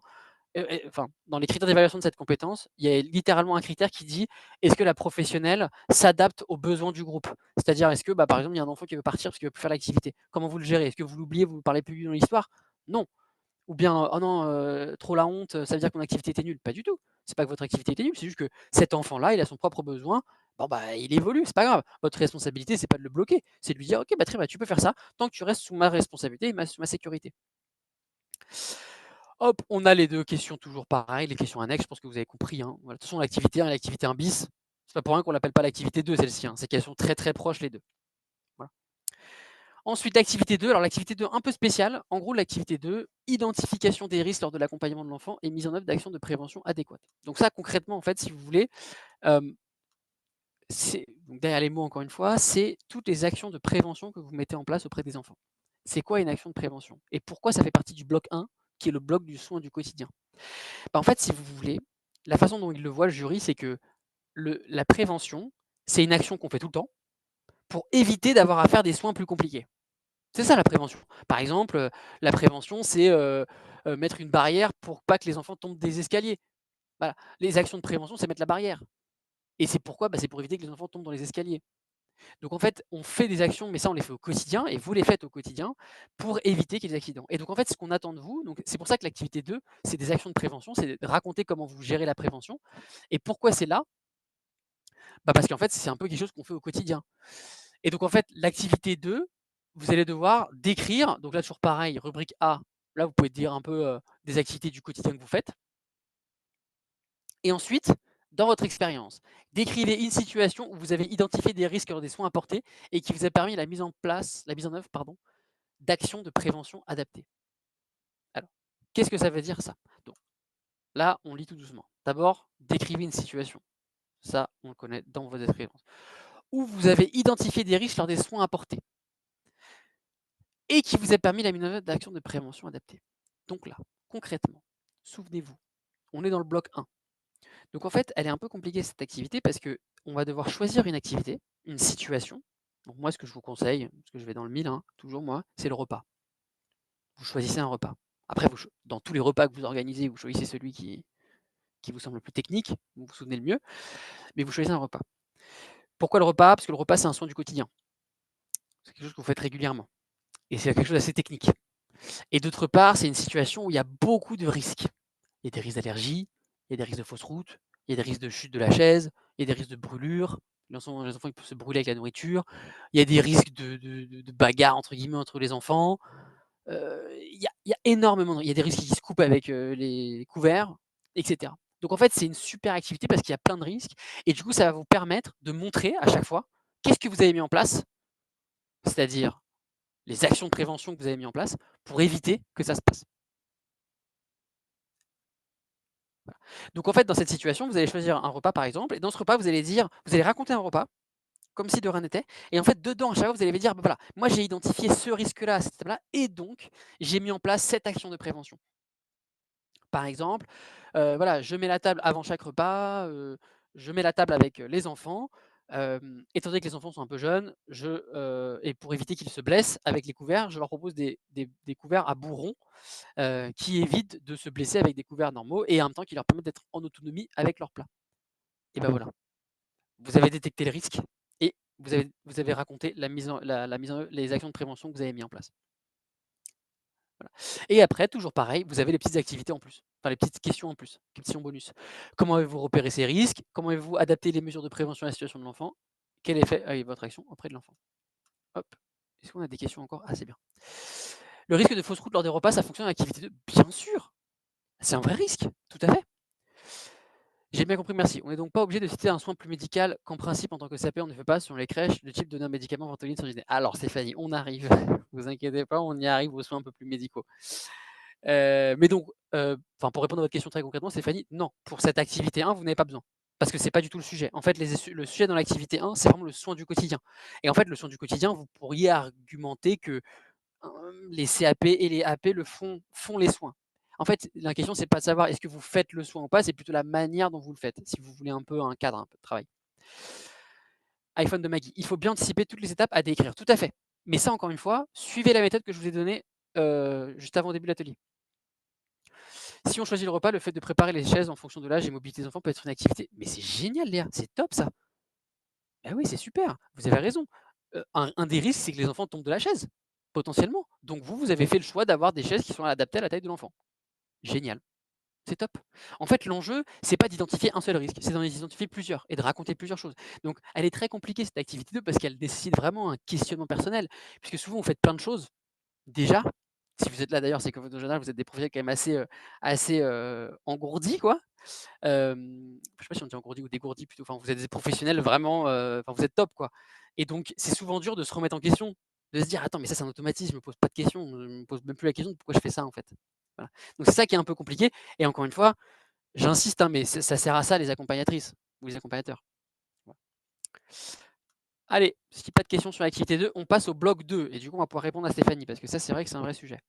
enfin, dans les critères d'évaluation de cette compétence, il y a littéralement un critère qui dit est-ce que la professionnelle s'adapte aux besoins du groupe? C'est-à-dire, est-ce que, par exemple, il y a un enfant qui veut partir parce qu'il veut plus faire l'activité? Comment vous le gérez? Est-ce que vous l'oubliez, vous ne parlez plus dans l'histoire? Non. Ou bien, oh non, trop la honte, ça veut dire que mon activité était nulle? Pas du tout. C'est pas que votre activité était nulle, c'est juste que cet enfant-là, il a son propre besoin. Bon, il évolue, c'est pas grave. Votre responsabilité, c'est pas de le bloquer, c'est de lui dire ok, très bien, tu peux faire ça tant que tu restes sous ma responsabilité et sous ma sécurité. Hop, on a les deux questions toujours pareilles, les questions annexes, je pense que vous avez compris. Hein. Voilà. De toute façon, l'activité 1 et l'activité 1 bis, c'est pas pour rien qu'on l'appelle pas l'activité 2, celle-ci. Hein. C'est qu'elles sont très très proches les deux. Voilà. Ensuite, l'activité 2, alors l'activité 2 un peu spéciale. En gros, l'activité 2, identification des risques lors de l'accompagnement de l'enfant et mise en œuvre d'actions de prévention adéquates. Donc ça, concrètement, en fait, si vous voulez, donc derrière les mots, encore une fois, c'est toutes les actions de prévention que vous mettez en place auprès des enfants. C'est quoi une action de prévention? Et pourquoi ça fait partie du bloc 1, qui est le bloc du soin du quotidien? Bah, en fait, si vous voulez, la façon dont il le voit, le jury, c'est que la prévention, c'est une action qu'on fait tout le temps pour éviter d'avoir à faire des soins plus compliqués. C'est ça la prévention. Par exemple, la prévention, c'est, mettre une barrière pour pas que les enfants tombent des escaliers. Voilà. Les actions de prévention, c'est mettre la barrière. Et c'est pourquoi? Bah, c'est pour éviter que les enfants tombent dans les escaliers. Donc en fait, on fait des actions, mais ça on les fait au quotidien et vous les faites au quotidien pour éviter qu'il y ait des accidents. Et donc en fait, ce qu'on attend de vous, donc c'est pour ça que l'activité 2, c'est des actions de prévention, c'est de raconter comment vous gérez la prévention. Et pourquoi c'est là? Bah, parce qu'en fait, c'est un peu quelque chose qu'on fait au quotidien. Et donc en fait, l'activité 2, vous allez devoir décrire, donc là toujours pareil, rubrique A, là vous pouvez dire un peu, des activités du quotidien que vous faites. Et ensuite, dans votre expérience, décrivez une situation où vous avez identifié des risques lors des soins apportés et qui vous a permis la mise en œuvre, pardon, d'actions de prévention adaptées. Alors, qu'est-ce que ça veut dire ça? Donc là, on lit tout doucement. D'abord, décrivez une situation. Ça, on le connaît dans vos expériences. Où vous avez identifié des risques lors des soins apportés et qui vous a permis la mise en œuvre d'actions de prévention adaptées. Donc là, concrètement, souvenez-vous, on est dans le bloc 1. Donc en fait, elle est un peu compliquée cette activité parce qu'on va devoir choisir une activité, une situation. Donc moi, ce que je vous conseille, parce que je vais dans le mille, hein, toujours moi, c'est le repas. Vous choisissez un repas. Après, dans tous les repas que vous organisez, vous choisissez celui qui vous semble le plus technique, vous vous souvenez le mieux, mais vous choisissez un repas. Pourquoi le repas? Parce que le repas, c'est un soin du quotidien. C'est quelque chose que vous faites régulièrement. Et c'est quelque chose d'assez technique. Et d'autre part, c'est une situation où il y a beaucoup de risques. Il y a des risques d'allergie, il y a des risques de fausse route, il y a des risques de chute de la chaise, il y a des risques de brûlure. Les enfants ils peuvent se brûler avec la nourriture. Il y a des risques de bagarre entre guillemets entre les enfants. Il y a énormément il y a des risques qui se coupent avec, les couverts, et cetera. Donc en fait, c'est une super activité parce qu'il y a plein de risques et du coup, ça va vous permettre de montrer à chaque fois qu'est-ce que vous avez mis en place, c'est-à-dire les actions de prévention que vous avez mis en place pour éviter que ça se passe. Voilà. Donc en fait, dans cette situation, vous allez choisir un repas par exemple et dans ce repas, vous allez raconter un repas comme si de rien n'était et en fait, dedans, à chaque fois, vous allez dire: «Bah, voilà, moi j'ai identifié ce risque-là à cette étape-là et donc j'ai mis en place cette action de prévention». Par exemple, voilà, je mets la table avant chaque repas, je mets la table avec, les enfants, étant donné que les enfants sont un peu jeunes, et pour éviter qu'ils se blessent avec les couverts, je leur propose des couverts à bout rond, qui évitent de se blesser avec des couverts normaux et en même temps qui leur permettent d'être en autonomie avec leur plat. Et ben voilà, vous avez détecté le risque et vous avez raconté les actions de prévention que vous avez mis en place. Voilà. Et après, toujours pareil, vous avez les petites activités en plus, enfin les petites questions en plus, questions bonus. Comment avez-vous repéré ces risques? Comment avez-vous adapté les mesures de prévention à la situation de l'enfant? Quel effet a eu votre action auprès de l'enfant? Hop. Est-ce qu'on a des questions encore? Ah, c'est bien. Le risque de fausse route lors des repas, ça fonctionne en activité 2? Bien sûr! C'est un vrai risque, tout à fait. J'ai bien compris, merci. On n'est donc pas obligé de citer un soin plus médical qu'en principe, en tant que SAP, on ne fait pas selon les crèches, le type donné un médicament ventoline sans gêner. Alors Stéphanie, on arrive, vous inquiétez pas, on y arrive aux soins un peu plus médicaux. Mais donc, enfin pour répondre à votre question très concrètement, Stéphanie, non, pour cette activité 1, vous n'avez pas besoin. Parce que c'est pas du tout le sujet. En fait, le sujet dans l'activité 1, c'est vraiment le soin du quotidien. Et en fait, le soin du quotidien, vous pourriez argumenter que les CAP et les AP font les soins. En fait, la question, c'est pas de savoir est-ce que vous faites le soin ou pas, c'est plutôt la manière dont vous le faites, si vous voulez un peu un cadre un peu de travail. iPhone de Maggie, il faut bien anticiper toutes les étapes à décrire, tout à fait. Mais ça, encore une fois, suivez la méthode que je vous ai donnée juste avant le début de l'atelier. Si on choisit le repas, le fait de préparer les chaises en fonction de l'âge et mobilité des enfants peut être une activité. Mais c'est génial, Léa, c'est top ça. Ah oui, c'est super, vous avez raison. Un des risques, c'est que les enfants tombent de la chaise, potentiellement. Donc vous avez fait le choix d'avoir des chaises qui sont adaptées à la taille de l'enfant. Génial, c'est top. En fait, l'enjeu, c'est pas d'identifier un seul risque, c'est d'en identifier plusieurs et de raconter plusieurs choses. Donc elle est très compliquée cette activité 2 parce qu'elle nécessite vraiment un questionnement personnel, puisque souvent vous faites plein de choses déjà. Si vous êtes là d'ailleurs, c'est que en général vous êtes des profils quand même assez, engourdis quoi. Je sais pas si on dit engourdi ou dégourdi plutôt, enfin vous êtes des professionnels vraiment, enfin vous êtes top quoi. Et donc c'est souvent dur de se remettre en question, de se dire: «Attends mais ça c'est un automatisme, je me pose pas de questions, je me pose même plus la question de pourquoi je fais ça en fait». Voilà. Donc c'est ça qui est un peu compliqué et encore une fois, j'insiste, hein, mais ça sert à ça les accompagnatrices ou les accompagnateurs. Voilà. Allez, si pas de questions sur l'activité 2, on passe au bloc 2. Et du coup, on va pouvoir répondre à Stéphanie, parce que ça, c'est vrai que c'est un vrai sujet.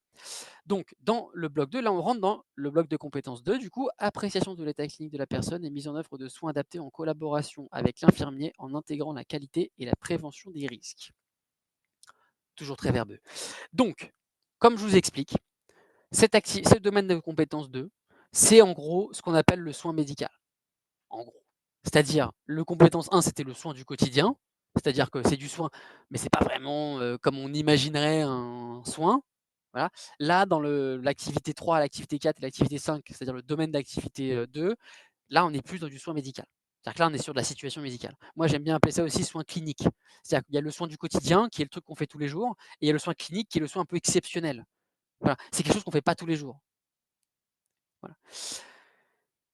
Donc, dans le bloc 2, là, on rentre dans le bloc de compétences 2. Du coup, appréciation de l'état clinique de la personne et mise en œuvre de soins adaptés en collaboration avec l'infirmier en intégrant la qualité et la prévention des risques. Toujours très verbeux. Donc, comme je vous explique, ce domaine de compétences 2, c'est en gros ce qu'on appelle le soin médical. En gros. C'est-à-dire, le compétence 1, c'était le soin du quotidien, c'est-à-dire que c'est du soin, mais c'est pas vraiment comme on imaginerait un soin. Voilà. Là, dans l'activité 3, l'activité 4 et l'activité 5, c'est-à-dire le domaine d'activité 2, là, on est plus dans du soin médical. C'est-à-dire que là, on est sur de la situation médicale. Moi, j'aime bien appeler ça aussi soin clinique. C'est-à-dire qu'il y a le soin du quotidien, qui est le truc qu'on fait tous les jours, et il y a le soin clinique, qui est le soin un peu exceptionnel. Voilà. C'est quelque chose qu'on ne fait pas tous les jours. Voilà.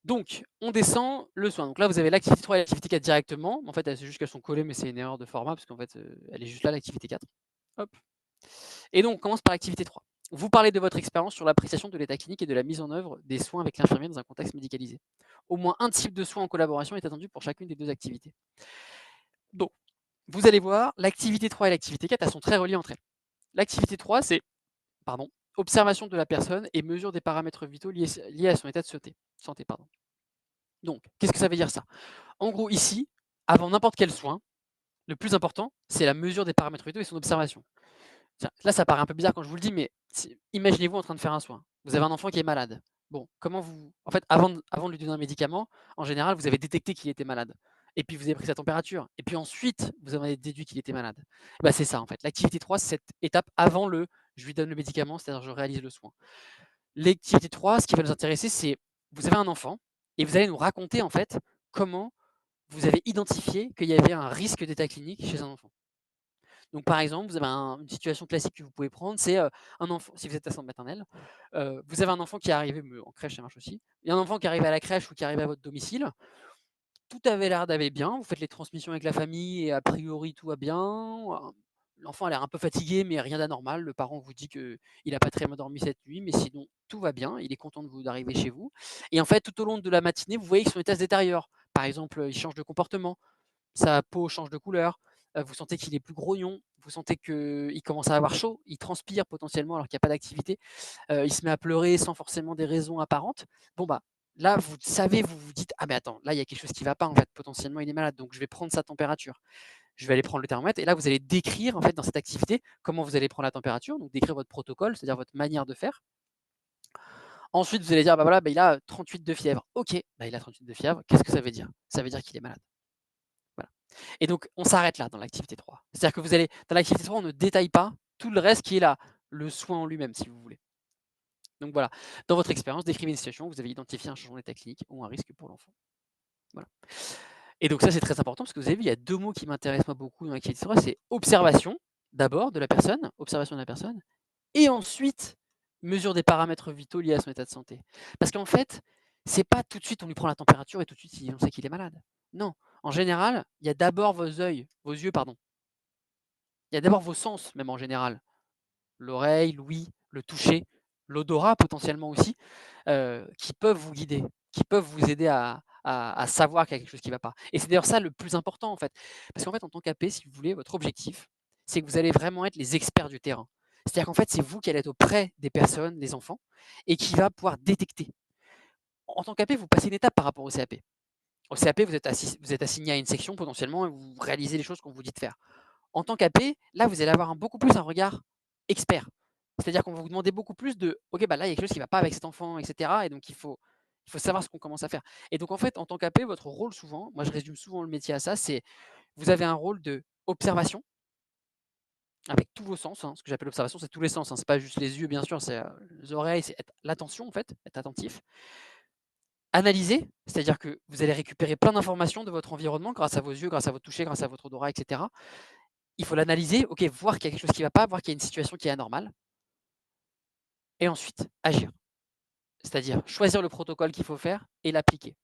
Donc, on descend le soin. Donc là, vous avez l'activité 3 et l'activité 4 directement. En fait, c'est juste qu'elles sont collées, mais c'est une erreur de format, parce qu'en fait, elle est juste là, l'activité 4. Hop. Et donc, on commence par l'activité 3. Vous parlez de votre expérience sur l'appréciation de l'état clinique et de la mise en œuvre des soins avec l'infirmier dans un contexte médicalisé. Au moins un type de soin en collaboration est attendu pour chacune des deux activités. Donc, vous allez voir, l'activité 3 et l'activité 4, elles sont très reliées entre elles. L'activité 3, c'est observation de la personne et mesure des paramètres vitaux liés à son état de santé. Donc, qu'est-ce que ça veut dire ça? En gros, ici, avant n'importe quel soin, le plus important, c'est la mesure des paramètres vitaux et son observation. Tiens, là, ça paraît un peu bizarre quand je vous le dis, mais imaginez-vous en train de faire un soin. Vous avez un enfant qui est malade. Bon, comment vous. En fait, avant de lui donner un médicament, en général, vous avez détecté qu'il était malade. Et puis, vous avez pris sa température. Et puis ensuite, vous en avez déduit qu'il était malade. Bah, c'est ça, en fait. L'activité 3, c'est cette étape avant le je lui donne le médicament, c'est-à-dire je réalise le soin. L'activité 3, ce qui va nous intéresser, c'est vous avez un enfant et vous allez nous raconter, en fait, comment vous avez identifié qu'il y avait un risque d'état clinique chez un enfant. Donc, par exemple, vous avez une situation classique que vous pouvez prendre, c'est un enfant, si vous êtes assistante maternelle, vous avez un enfant qui est arrivé, mais en crèche ça marche aussi, il y a un enfant qui arrive à la crèche ou qui arrive à votre domicile, tout avait l'air d'aller bien, vous faites les transmissions avec la famille et a priori tout va bien. L'enfant a l'air un peu fatigué, mais rien d'anormal. Le parent vous dit qu'il n'a pas très bien dormi cette nuit, mais sinon tout va bien. Il est content de vous d'arriver chez vous. Et en fait, tout au long de la matinée, vous voyez que son état se détériore. Par exemple, il change de comportement, sa peau change de couleur, vous sentez qu'il est plus grognon, vous sentez qu'il commence à avoir chaud, il transpire potentiellement alors qu'il n'y a pas d'activité, il se met à pleurer sans forcément des raisons apparentes. Bon bah, là vous savez, vous vous dites: «Ah mais attends, là il y a quelque chose qui ne va pas en fait, potentiellement il est malade, donc je vais prendre sa température. Je vais aller prendre le thermomètre» et là vous allez décrire en fait dans cette activité comment vous allez prendre la température, donc décrire votre protocole, c'est-à-dire votre manière de faire. Ensuite vous allez dire: «Bah voilà, bah, il a 38 de fièvre». OK, bah, il a 38 de fièvre, qu'est-ce que ça veut dire? Ça veut dire qu'il est malade. Voilà. Et donc, on s'arrête là dans l'activité 3. C'est-à-dire que vous allez, dans l'activité 3, on ne détaille pas tout le reste qui est là, le soin en lui-même, si vous voulez. Donc voilà, dans votre expérience, décrivez une situation où vous avez identifié un changement d'état clinique ou un risque pour l'enfant. Voilà. Et donc ça, c'est très important parce que vous avez vu, il y a deux mots qui m'intéressent moi beaucoup dans l'activité 3, c'est observation, d'abord, de la personne, observation de la personne, et ensuite, mesure des paramètres vitaux liés à son état de santé. Parce qu'en fait, c'est pas tout de suite on lui prend la température et tout de suite on sait qu'il est malade. Non, en général, il y a d'abord vos yeux, pardon. Il y a d'abord vos sens, même en général. L'oreille, l'ouïe, le toucher, l'odorat potentiellement aussi, qui peuvent vous guider, qui peuvent vous aider à savoir qu'il y a quelque chose qui ne va pas. Et c'est d'ailleurs ça le plus important en fait. Parce qu'en fait, en tant qu'AP, si vous voulez, votre objectif, c'est que vous allez vraiment être les experts du terrain. C'est-à-dire qu'en fait, c'est vous qui allez être auprès des personnes, des enfants, et qui va pouvoir détecter. En tant qu'AP, vous passez une étape par rapport au CAP. Au CAP, vous êtes assigné à une section potentiellement et vous réalisez les choses qu'on vous dit de faire. En tant qu'AP, là, vous allez avoir beaucoup plus un regard expert. C'est-à-dire qu'on va vous demander beaucoup plus de OK, bah là, il y a quelque chose qui ne va pas avec cet enfant, etc. Et donc, il faut savoir ce qu'on commence à faire. Et donc, en fait, en tant qu'AP, votre rôle souvent, moi je résume souvent le métier à ça, c'est vous avez un rôle de observation avec tous vos sens. Ce que j'appelle observation, c'est tous les sens. Ce n'est pas juste les yeux, bien sûr, c'est les oreilles, c'est l'attention, en fait, être attentif. Analyser, c'est-à-dire que vous allez récupérer plein d'informations de votre environnement grâce à vos yeux, grâce à votre toucher, grâce à votre odorat, etc. Il faut l'analyser, OK, voir qu'il y a quelque chose qui ne va pas, voir qu'il y a une situation qui est anormale et ensuite agir. C'est-à-dire choisir le protocole qu'il faut faire et l'appliquer.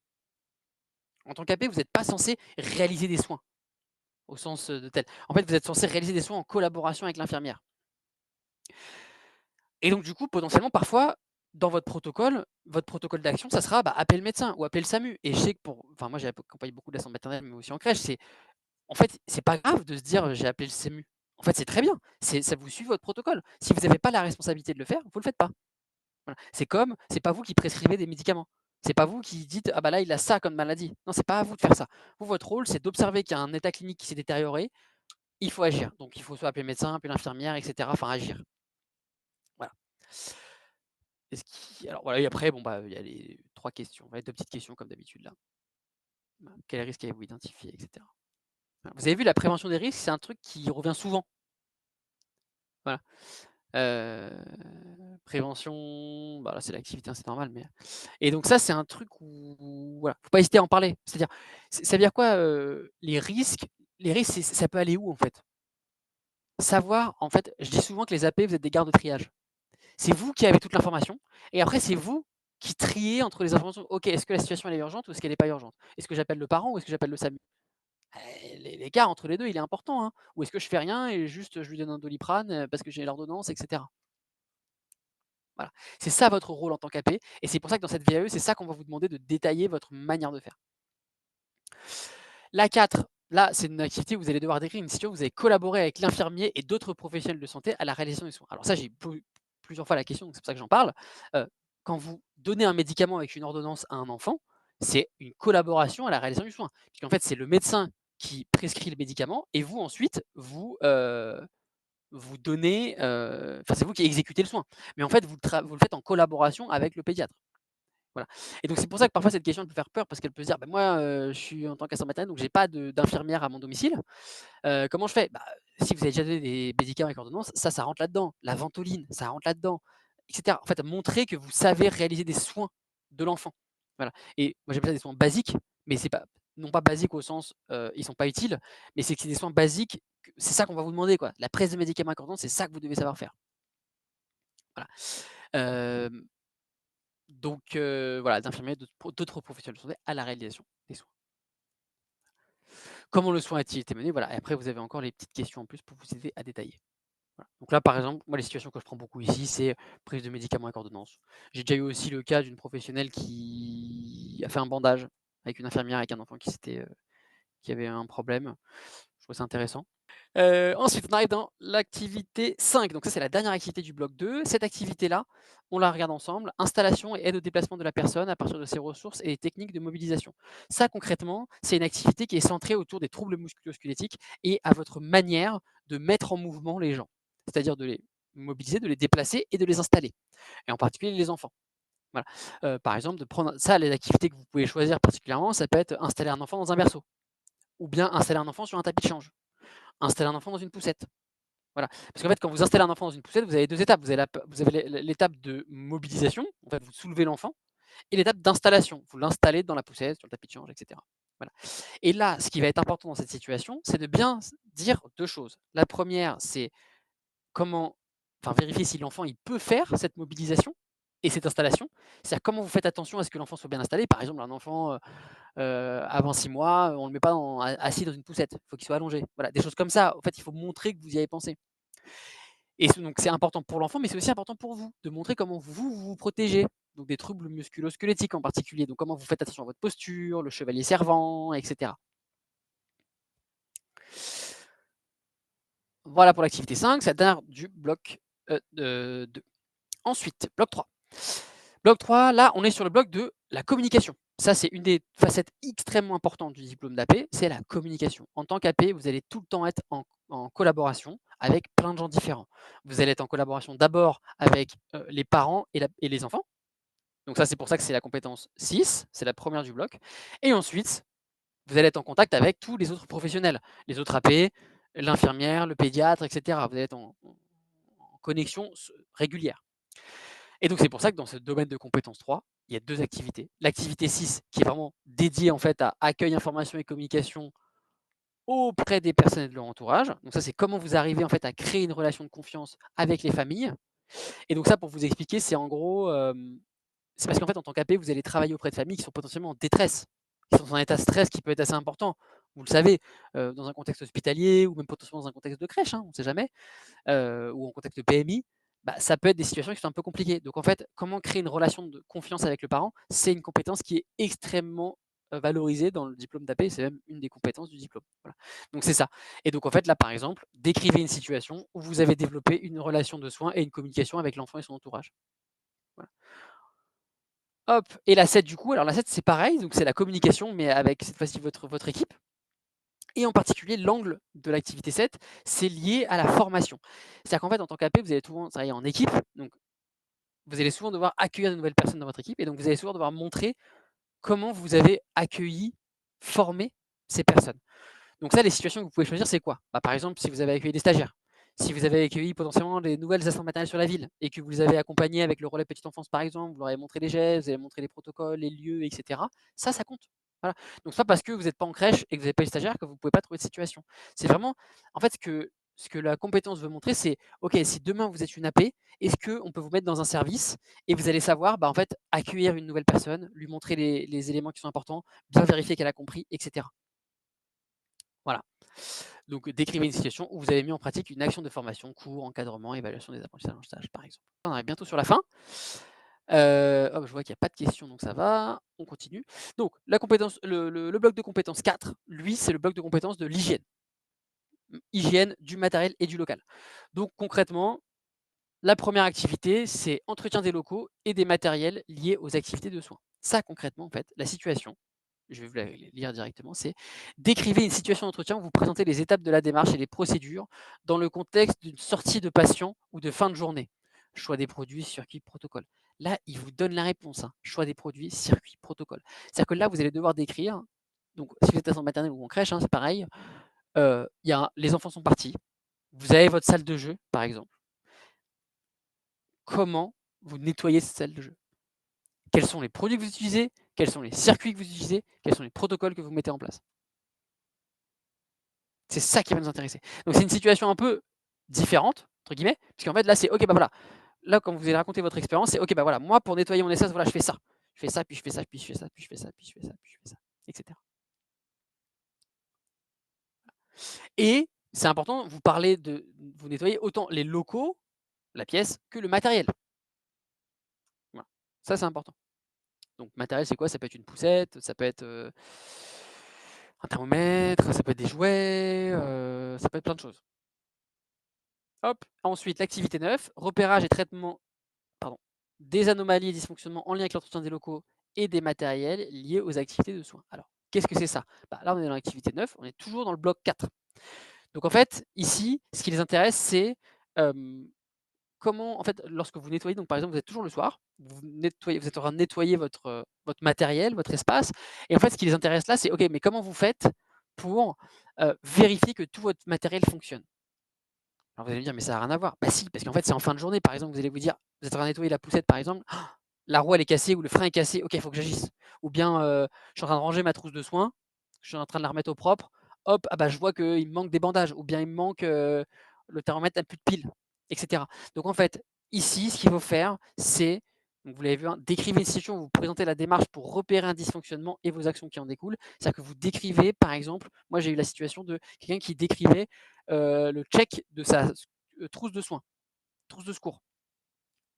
En tant qu'AP, vous n'êtes pas censé réaliser des soins au sens de tel. En fait, vous êtes censé réaliser des soins en collaboration avec l'infirmière. Et donc, du coup, potentiellement, parfois, dans votre protocole d'action, ça sera appeler le médecin ou appeler le SAMU. Et je sais que moi, j'ai accompagné beaucoup de la santé maternelle, mais aussi en crèche, en fait, c'est pas grave de se dire: «J'ai appelé le SEMU». En fait, c'est très bien, ça vous suit votre protocole. Si vous n'avez pas la responsabilité de le faire, vous le faites pas. Voilà. C'est pas vous qui prescrivez des médicaments. C'est pas vous qui dites: «Ah bah là, il a ça comme maladie». Non, c'est pas à vous de faire ça. Vous, votre rôle, c'est d'observer qu'il y a un état clinique qui s'est détérioré, il faut agir. Donc il faut soit appeler le médecin, appeler l'infirmière et cetera, enfin agir. Voilà. Alors voilà et après bon, bah, il y a les 3 questions, ouais, 2 petites questions comme d'habitude là. Voilà. Quels risques avez-vous identifiés et cetera. Voilà. Vous avez vu la prévention des risques, c'est un truc qui revient souvent. Voilà. Heu, prévention, bah, là, c'est l'activité, hein, c'est normal, mais et donc ça, c'est un truc où voilà, faut pas hésiter à en parler. C'est-à-dire, ça veut dire quoi, les risques? Les risques, ça peut aller où, en fait? Savoir en fait, je dis souvent que les AP, vous êtes des gardes de triage. C'est vous qui avez toute l'information et après c'est vous qui triez entre les informations. OK, est-ce que la situation elle est urgente ou est-ce qu'elle est pas urgente? Est-ce que j'appelle le parent ou est-ce que j'appelle le SAMU? L'écart entre les 2 il est important, hein. Ou est-ce que je fais rien et juste je lui donne un Doliprane, parce que j'ai l'ordonnance et cetera? Voilà. C'est ça votre rôle en tant qu'AP et c'est pour ça que dans cette VAE, c'est ça qu'on va vous demander de détailler votre manière de faire. La 4, là, c'est une activité où vous allez devoir décrire une situation où vous avez collaboré avec l'infirmier et d'autres professionnels de santé à la réalisation des soins. Alors ça, j'ai eu plusieurs fois la question, donc c'est pour ça que j'en parle. Heu, Quand vous donnez un médicament avec une ordonnance à un enfant, c'est une collaboration à la réalisation du soin. Puisqu'en fait, c'est le médecin qui prescrit le médicament et vous ensuite, vous donnez, enfin, c'est vous qui exécutez le soin. Mais en fait, vous le faites en collaboration avec le pédiatre. Voilà et donc c'est pour ça que parfois cette question elle peut faire peur parce qu'elle peut se dire: «Bah, moi, je suis en tant qu'assistant maternelle donc j'ai pas d'infirmière à mon domicile. Comment je fais?» Bah, si vous avez déjà donné des médicaments avec ordonnance, ça rentre là-dedans. La ventoline, ça rentre là-dedans et cetera. En fait, montrer que vous savez réaliser des soins de l'enfant. Voilà et moi j'appelle ça des soins basiques, mais c'est pas non pas basiques au sens, ils sont pas utiles, mais c'est que c'est des soins basiques, que c'est ça qu'on va vous demander quoi. La prise de médicaments avec ordonnance, c'est ça que vous devez savoir faire. Voilà. Hem Donc voilà, d'infirmiers, d'autres professionnels de santé à la réalisation des soins. Comment le soin a-t-il été mené? Voilà et après vous avez encore les petites questions en plus pour vous aider à détailler. Voilà. Donc là, par exemple, moi les situations que je prends beaucoup ici, c'est prise de médicaments avec ordonnance. J'ai déjà eu aussi le cas d'une professionnelle qui a fait un bandage avec une infirmière avec un enfant qui avait un problème. Je trouve ça intéressant. Ensuite, on arrive dans l'activité 5. Donc ça, c'est la dernière activité du bloc 2. Cette activité-là, on la regarde ensemble. Installation et aide au déplacement de la personne à partir de ses ressources et des techniques de mobilisation. Ça, concrètement, c'est une activité qui est centrée autour des troubles musculo-squelettiques et à votre manière de mettre en mouvement les gens. C'est-à-dire de les mobiliser, de les déplacer et de les installer. Et en particulier les enfants. Voilà. Par exemple, de prendre ça, les activités que vous pouvez choisir particulièrement, ça peut être installer un enfant dans un berceau ou bien installer un enfant sur un tapis de change, installer un enfant dans une poussette. Voilà. Parce qu'en fait, quand vous installez un enfant dans une poussette, vous avez 2 étapes. Vous avez l'étape de mobilisation, en fait, vous soulevez l'enfant et l'étape d'installation. Vous l'installez dans la poussette, sur le tapis de change et cetera. Voilà et là, ce qui va être important dans cette situation, c'est de bien s dire 2 choses. La première, c'est comment vérifier si l'enfant, il peut faire cette mobilisation et cette installation. C'est-à-dire comment vous faites attention à ce que l'enfant soit bien installé. Par exemple, un enfant, avant 6 mois, on ne le met pas assis dans une poussette, il faut qu'il soit allongé. Voilà, des choses comme ça. En fait, il faut montrer que vous y avez pensé. Et donc c'est important pour l'enfant, mais c'est aussi important pour vous, de montrer comment vous protégez, donc des troubles musculo-squelettiques en particulier. Donc comment vous faites attention à votre posture, le chevalier servant, et cetera. Voilà pour l'activité 5, c'est la dernière du bloc, de 2. Ensuite, bloc 3. Bloc 3, là, on est sur le bloc de la communication. Ça, c'est une des facettes extrêmement importantes du diplôme d'AP, c'est la communication. En tant qu'AP, vous allez tout le temps être en collaboration avec plein de gens différents. Vous allez être en collaboration d'abord avec, les parents et les enfants. Donc ça, c'est pour ça que c'est la compétence 6, c'est la première du bloc. Et ensuite, vous allez être en contact avec tous les autres professionnels, les autres AP, l'infirmière, le pédiatre, et cetera. Vous allez être en connexion régulière. Et donc c'est pour ça que dans ce domaine de compétence 3, il y a 2 activités. L'activité 6 qui est vraiment dédiée en fait à accueil, information et communication auprès des personnes et de leur entourage. Donc ça, c'est comment vous arrivez en fait à créer une relation de confiance avec les familles. Et donc ça, pour vous expliquer, c'est en gros, c'est parce qu'en fait, en tant qu'AP, vous allez travailler auprès de familles qui sont potentiellement en détresse, qui sont dans un état de stress qui peut être assez important. Vous le savez, dans un contexte hospitalier ou même potentiellement dans un contexte de crèche, hein, on ne sait jamais, ou en contexte de PMI, bah, ça peut être des situations qui sont un peu compliquées. Donc en fait, comment créer une relation de confiance avec le parent, c'est une compétence qui est extrêmement valorisé dans le diplôme d'AP, c'est même une des compétences du diplôme. Voilà. Donc c'est ça. Et donc en fait là par exemple, décrivez une situation où vous avez développé une relation de soins et une communication avec l'enfant et son entourage. Voilà. Hop, et la 7 du coup, alors la 7 c'est pareil, donc c'est la communication mais avec cette fois-ci votre équipe. Et en particulier, l'angle de l'activité 7, c'est lié à la formation. C'est-à-dire qu'en fait, en tant qu'AP, vous allez souvent travailler en équipe, donc vous allez souvent devoir accueillir de nouvelles personnes dans votre équipe, et donc vous allez souvent devoir montrer comment vous avez accueilli, formé ces personnes. Donc ça, les situations que vous pouvez choisir, c'est quoi? Bah, par exemple, si vous avez accueilli des stagiaires, si vous avez accueilli potentiellement des nouvelles assistantes maternelles sur la ville et que vous les avez accompagnés avec le relais petite enfance par exemple, vous leur avez montré les gestes, vous avez montré les protocoles, les lieux, etc. Ça compte. Voilà. Donc c'est pas parce que vous n'êtes pas en crèche et que vous n'avez pas eu de stagiaire que vous ne pouvez pas trouver de situation. C'est vraiment, en fait, ce que la compétence veut montrer, c'est, ok, si demain vous êtes une AP, est-ce qu'on peut vous mettre dans un service et vous allez savoir, bah, en fait, accueillir une nouvelle personne, lui montrer les éléments qui sont importants, bien vérifier qu'elle a compris, etc. Voilà. Donc, décrivez une situation où vous avez mis en pratique une action de formation, cours, encadrement, évaluation des apprentissages en stage, par exemple. On arrive bientôt sur la fin. Je vois qu'il n'y a pas de questions, donc ça va. On continue. Donc, la compétence, le bloc de compétences 4, lui, c'est le bloc de compétences de l'hygiène. Hygiène du matériel et du local. Donc, concrètement, la première activité, c'est entretien des locaux et des matériels liés aux activités de soins. Ça, concrètement, en fait, la situation, je vais vous la lire directement, c'est décrivez une situation d'entretien où vous présentez les étapes de la démarche et les procédures dans le contexte d'une sortie de patient ou de fin de journée. Choix des produits, circuit, protocole. Là, il vous donne la réponse. Hein. Choix des produits, circuit, protocole. C'est-à-dire que là, vous allez devoir décrire, donc si vous êtes en maternelle ou en crèche, hein, c'est pareil, les enfants sont partis, vous avez votre salle de jeu, par exemple. Comment vous nettoyez cette salle de jeu? Quels sont les produits que vous utilisez? Quels sont les circuits que vous utilisez? Quels sont les protocoles que vous mettez en place? C'est ça qui va nous intéresser. Donc c'est une situation un peu différente, entre guillemets, puisqu'en fait là c'est ok, bah voilà. Là, quand vous allez raconter votre expérience, c'est ok, bah voilà, moi pour nettoyer mon espace, voilà, je fais ça. Je fais ça, puis je fais ça, puis je fais ça, puis je fais ça, puis je fais ça, puis je fais ça, etc. Et c'est important, vous nettoyez autant les locaux, la pièce, que le matériel. Voilà. Ça c'est important. Donc matériel, c'est quoi? Ça peut être une poussette, ça peut être un thermomètre, ça peut être des jouets, ça peut être plein de choses. Hop, ensuite l'activité 9, repérage et traitement des anomalies et dysfonctionnements en lien avec l'entretien des locaux et des matériels liés aux activités de soins. Alors, qu'est-ce que c'est ça? Là, on est dans l'activité 9, on est toujours dans le bloc 4. Donc en fait, ici, ce qui les intéresse, c'est comment, en fait, lorsque vous nettoyez, donc par exemple, vous êtes toujours le soir, vous êtes en train de nettoyer votre matériel, votre espace, et en fait, ce qui les intéresse là, c'est, ok, mais comment vous faites pour vérifier que tout votre matériel fonctionne? Alors vous allez me dire: «Mais ça n'a rien à voir». Bah si, parce qu'en fait, c'est en fin de journée, par exemple, vous allez vous dire, vous êtes en train de nettoyer la poussette, par exemple, la roue elle est cassée ou le frein est cassé, OK, il faut que j'agisse. Ou bien, je suis en train de ranger ma trousse de soins, je suis en train de la remettre au propre, hop, ah bah, je vois qu'il me manque des bandages ou bien il me manque, le thermomètre n'a plus de pile, et cetera. Donc en fait, ici, ce qu'il faut faire, c'est, donc vous l'avez vu, hein, décrivez une situation où vous présentez la démarche pour repérer un dysfonctionnement et vos actions qui en découlent. C'est-à-dire que vous décrivez, par exemple, moi j'ai eu la situation de quelqu'un qui décrivait, le check de sa trousse de soins, trousse de secours.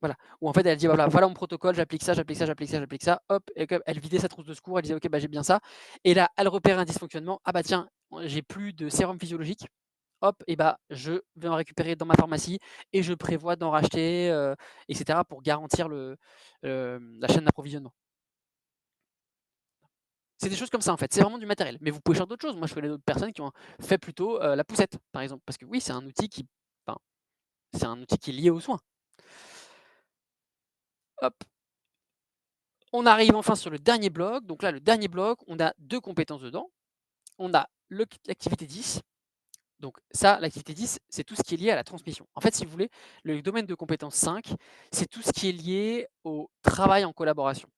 Voilà, où en fait elle dit: «Voilà, voilà mon protocole, j'applique ça, j'applique ça, j'applique ça, j'applique ça», hop, et comme elle vidait sa trousse de secours, elle disait: «OK, bah, j'ai bien ça», et là, elle repère un dysfonctionnement: «Ah bah tiens, j'ai plus de sérum physiologique, hop, et bah, je vais en récupérer dans ma pharmacie et je prévois d'en racheter», et cetera, pour garantir la chaîne d'approvisionnement. C'est des choses comme ça en fait, c'est vraiment du matériel. Mais vous pouvez faire d'autres choses. Moi je connais d'autres personnes qui ont fait plutôt, la poussette, par exemple. Parce que oui, c'est un outil qui, enfin, c'est un outil qui est lié aux soins. Hop, on arrive enfin sur le dernier bloc. Donc là, le dernier bloc, on a 2 compétences dedans. On a l'activité 10. Donc ça, l'activité 10, c'est tout ce qui est lié à la transmission. En fait, si vous voulez, le domaine de compétence 5, c'est tout ce qui est lié au travail en collaboration.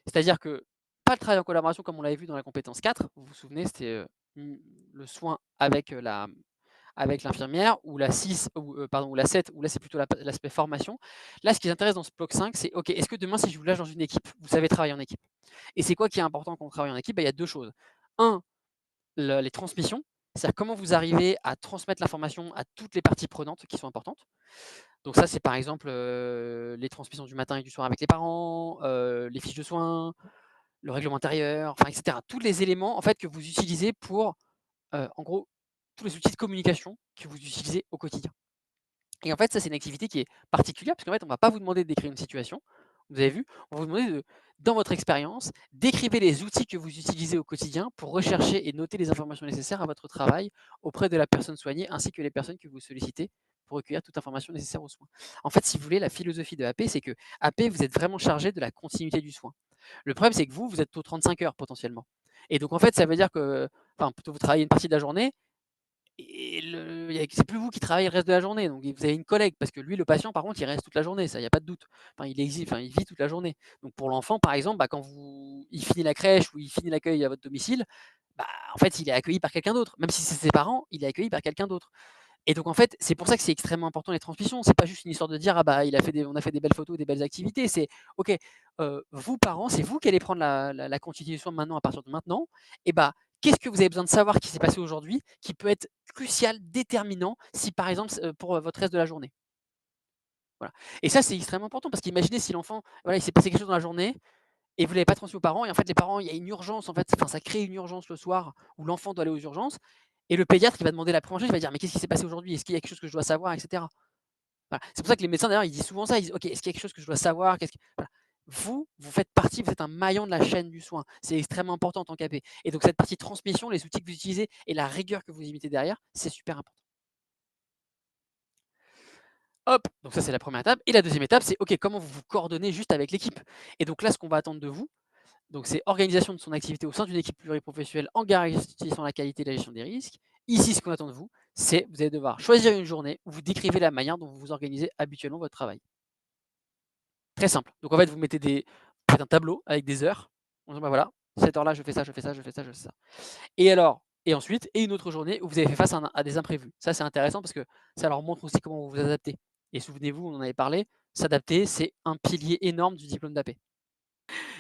C'est-à-dire que, pas le travail en collaboration comme on l'avait vu dans la compétence 4, vous vous souvenez, c'était, le soin avec l'infirmière, ou la 6 ou la 7 où là c'est plutôt l'aspect formation. Là, ce qui les intéresse dans ce bloc 5, c'est OK, est-ce que demain si je vous lâche dans une équipe, vous savez travailler en équipe? Et c'est quoi qui est important quand on travaille en équipe? Bah, il y a 2 choses. Un, les transmissions, c'est-à-dire comment vous arrivez à transmettre l'information à toutes les parties prenantes qui sont importantes. Donc ça, c'est par exemple, les transmissions du matin et du soir avec les parents, les fiches de soins, le règlement intérieur, enfin et cetera. Tous les éléments en fait que vous utilisez pour, en gros, tous les outils de communication que vous utilisez au quotidien. Et en fait, ça, c'est une activité qui est particulière parce qu'en fait, on ne va pas vous demander de décrire une situation. Vous avez vu? On va vous demander de dans votre expérience, décrivez les outils que vous utilisez au quotidien pour rechercher et noter les informations nécessaires à votre travail auprès de la personne soignée ainsi que les personnes que vous sollicitez pour recueillir toute information nécessaire aux soins. En fait, si vous voulez, la philosophie de AP, c'est que AP, vous êtes vraiment chargé de la continuité du soin. Le problème, c'est que vous êtes aux 35 heures potentiellement. Et donc, en fait, ça veut dire que, enfin, plutôt vous travaillez une partie de la journée et c'est plus vous qui travaillez le reste de la journée, donc vous avez une collègue parce que lui, le patient, par contre, il reste toute la journée, ça, il y a pas de doute. Enfin, il vit toute la journée. Donc pour l'enfant, par exemple, bah, quand il finit la crèche ou il finit l'accueil à votre domicile, bah, en fait, il est accueilli par quelqu'un d'autre. Même si c'est ses parents, il est accueilli par quelqu'un d'autre. Et donc en fait, c'est pour ça que c'est extrêmement important les transmissions. C'est pas juste une histoire de dire: «Ah bah, on a fait des belles photos, des belles activités». C'est OK, vous parents, c'est vous qui allez prendre la continuité du soin maintenant à partir de maintenant et bah, qu'est-ce que vous avez besoin de savoir qui s'est passé aujourd'hui, qui peut être crucial, déterminant si par exemple, pour, votre reste de la journée? Voilà. Et ça, c'est extrêmement important parce qu'imaginez si l'enfant, voilà, il s'est passé quelque chose dans la journée et vous l'avez pas transmis aux parents et en fait les parents, il y a une urgence en fait, enfin ça crée une urgence le soir où l'enfant doit aller aux urgences et le pédiatre il va demander la prise en charge, il va dire: «Mais qu'est-ce qui s'est passé aujourd'hui? Est-ce qu'il y a quelque chose que je dois savoir?» et cetera. Voilà. C'est pour ça que les médecins d'ailleurs, ils disent souvent ça, ils disent: «OK, est-ce qu'il y a quelque chose que je dois savoir? Qu'est-ce que» voilà. Vous faites partie, vous êtes un maillon de la chaîne du soin. C'est extrêmement important en tant qu'AP et donc cette partie transmission, les outils que vous utilisez et la rigueur que vous imitez derrière, c'est super important. Hop, donc ça c'est la première étape et la deuxième étape, c'est OK, comment vous vous coordonnez juste avec l'équipe? Et donc là, ce qu'on va attendre de vous, donc c'est organisation de son activité au sein d'une équipe pluriprofessionnelle en garantissant la qualité et la gestion des risques. Ici, ce qu'on attend de vous, c'est vous allez devoir choisir une journée où vous décrivez la manière dont vous vous organisez habituellement votre travail. Très simple. Donc en fait, vous faites un tableau avec des heures. En disant: «Bah, voilà, cette heure-là, je fais ça, je fais ça, je fais ça, je fais ça». Et ensuite une autre journée où vous avez fait face à des imprévus. Ça, c'est intéressant parce que ça leur montre aussi comment vous vous adaptez. Et souvenez-vous, on en avait parlé, s'adapter, c'est un pilier énorme du diplôme d'AP.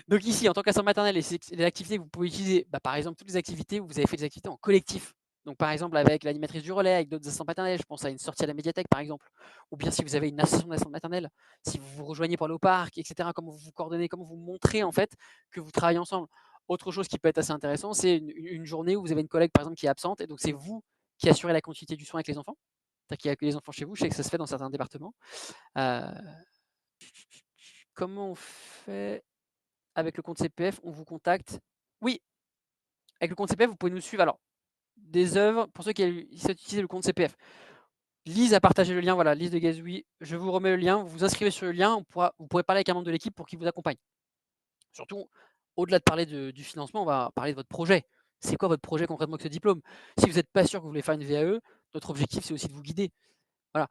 Donc ici, en tant qu'assistant maternel, les activités que vous pouvez utiliser, bah, par exemple, toutes les activités où vous avez fait des activités en collectif. Donc par exemple, avec l'animatrice du relais, avec d'autres assistants maternels, je pense à une sortie à la médiathèque, par exemple. Ou bien si vous avez une association d'assistants maternels, si vous vous rejoignez pour aller au parc, et cetera, comment vous vous coordonnez, comment vous montrez en fait que vous travaillez ensemble. Autre chose qui peut être assez intéressant, c'est une journée où vous avez une collègue, par exemple, qui est absente, et donc c'est vous qui assurez la continuité du soin avec les enfants. C'est-à-dire qu'il accueille les enfants chez vous, je sais que ça se fait dans certains départements. Heu, Comment on fait avec le compte CPF? On vous contacte? Oui, avec le compte CPF, vous pouvez nous suivre. Alors, des œuvres, pour ceux qui souhaitent utiliser le compte CPF. Lise a partagé le lien, voilà, Lise de Gazouille. Je vous remets le lien, vous vous inscrivez sur le lien, vous pourrez parler avec un membre de l'équipe pour qu'il vous accompagne. Surtout, au-delà de parler du financement, on va parler de votre projet. C'est quoi votre projet concrètement avec ce diplôme? Si vous n'êtes pas sûr que vous voulez faire une VAE, notre objectif, c'est aussi de vous guider. Voilà.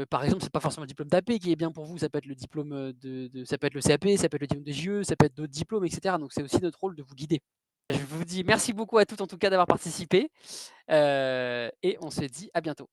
Par exemple, c'est pas forcément le diplôme d'AP qui est bien pour vous, ça peut être le diplôme, ça peut être le CAP, ça peut être le diplôme de JE, ça peut être d'autres diplômes et cetera. Donc c'est aussi notre rôle de vous guider. Je vous dis merci beaucoup à toutes en tout cas d'avoir participé, et on se dit à bientôt.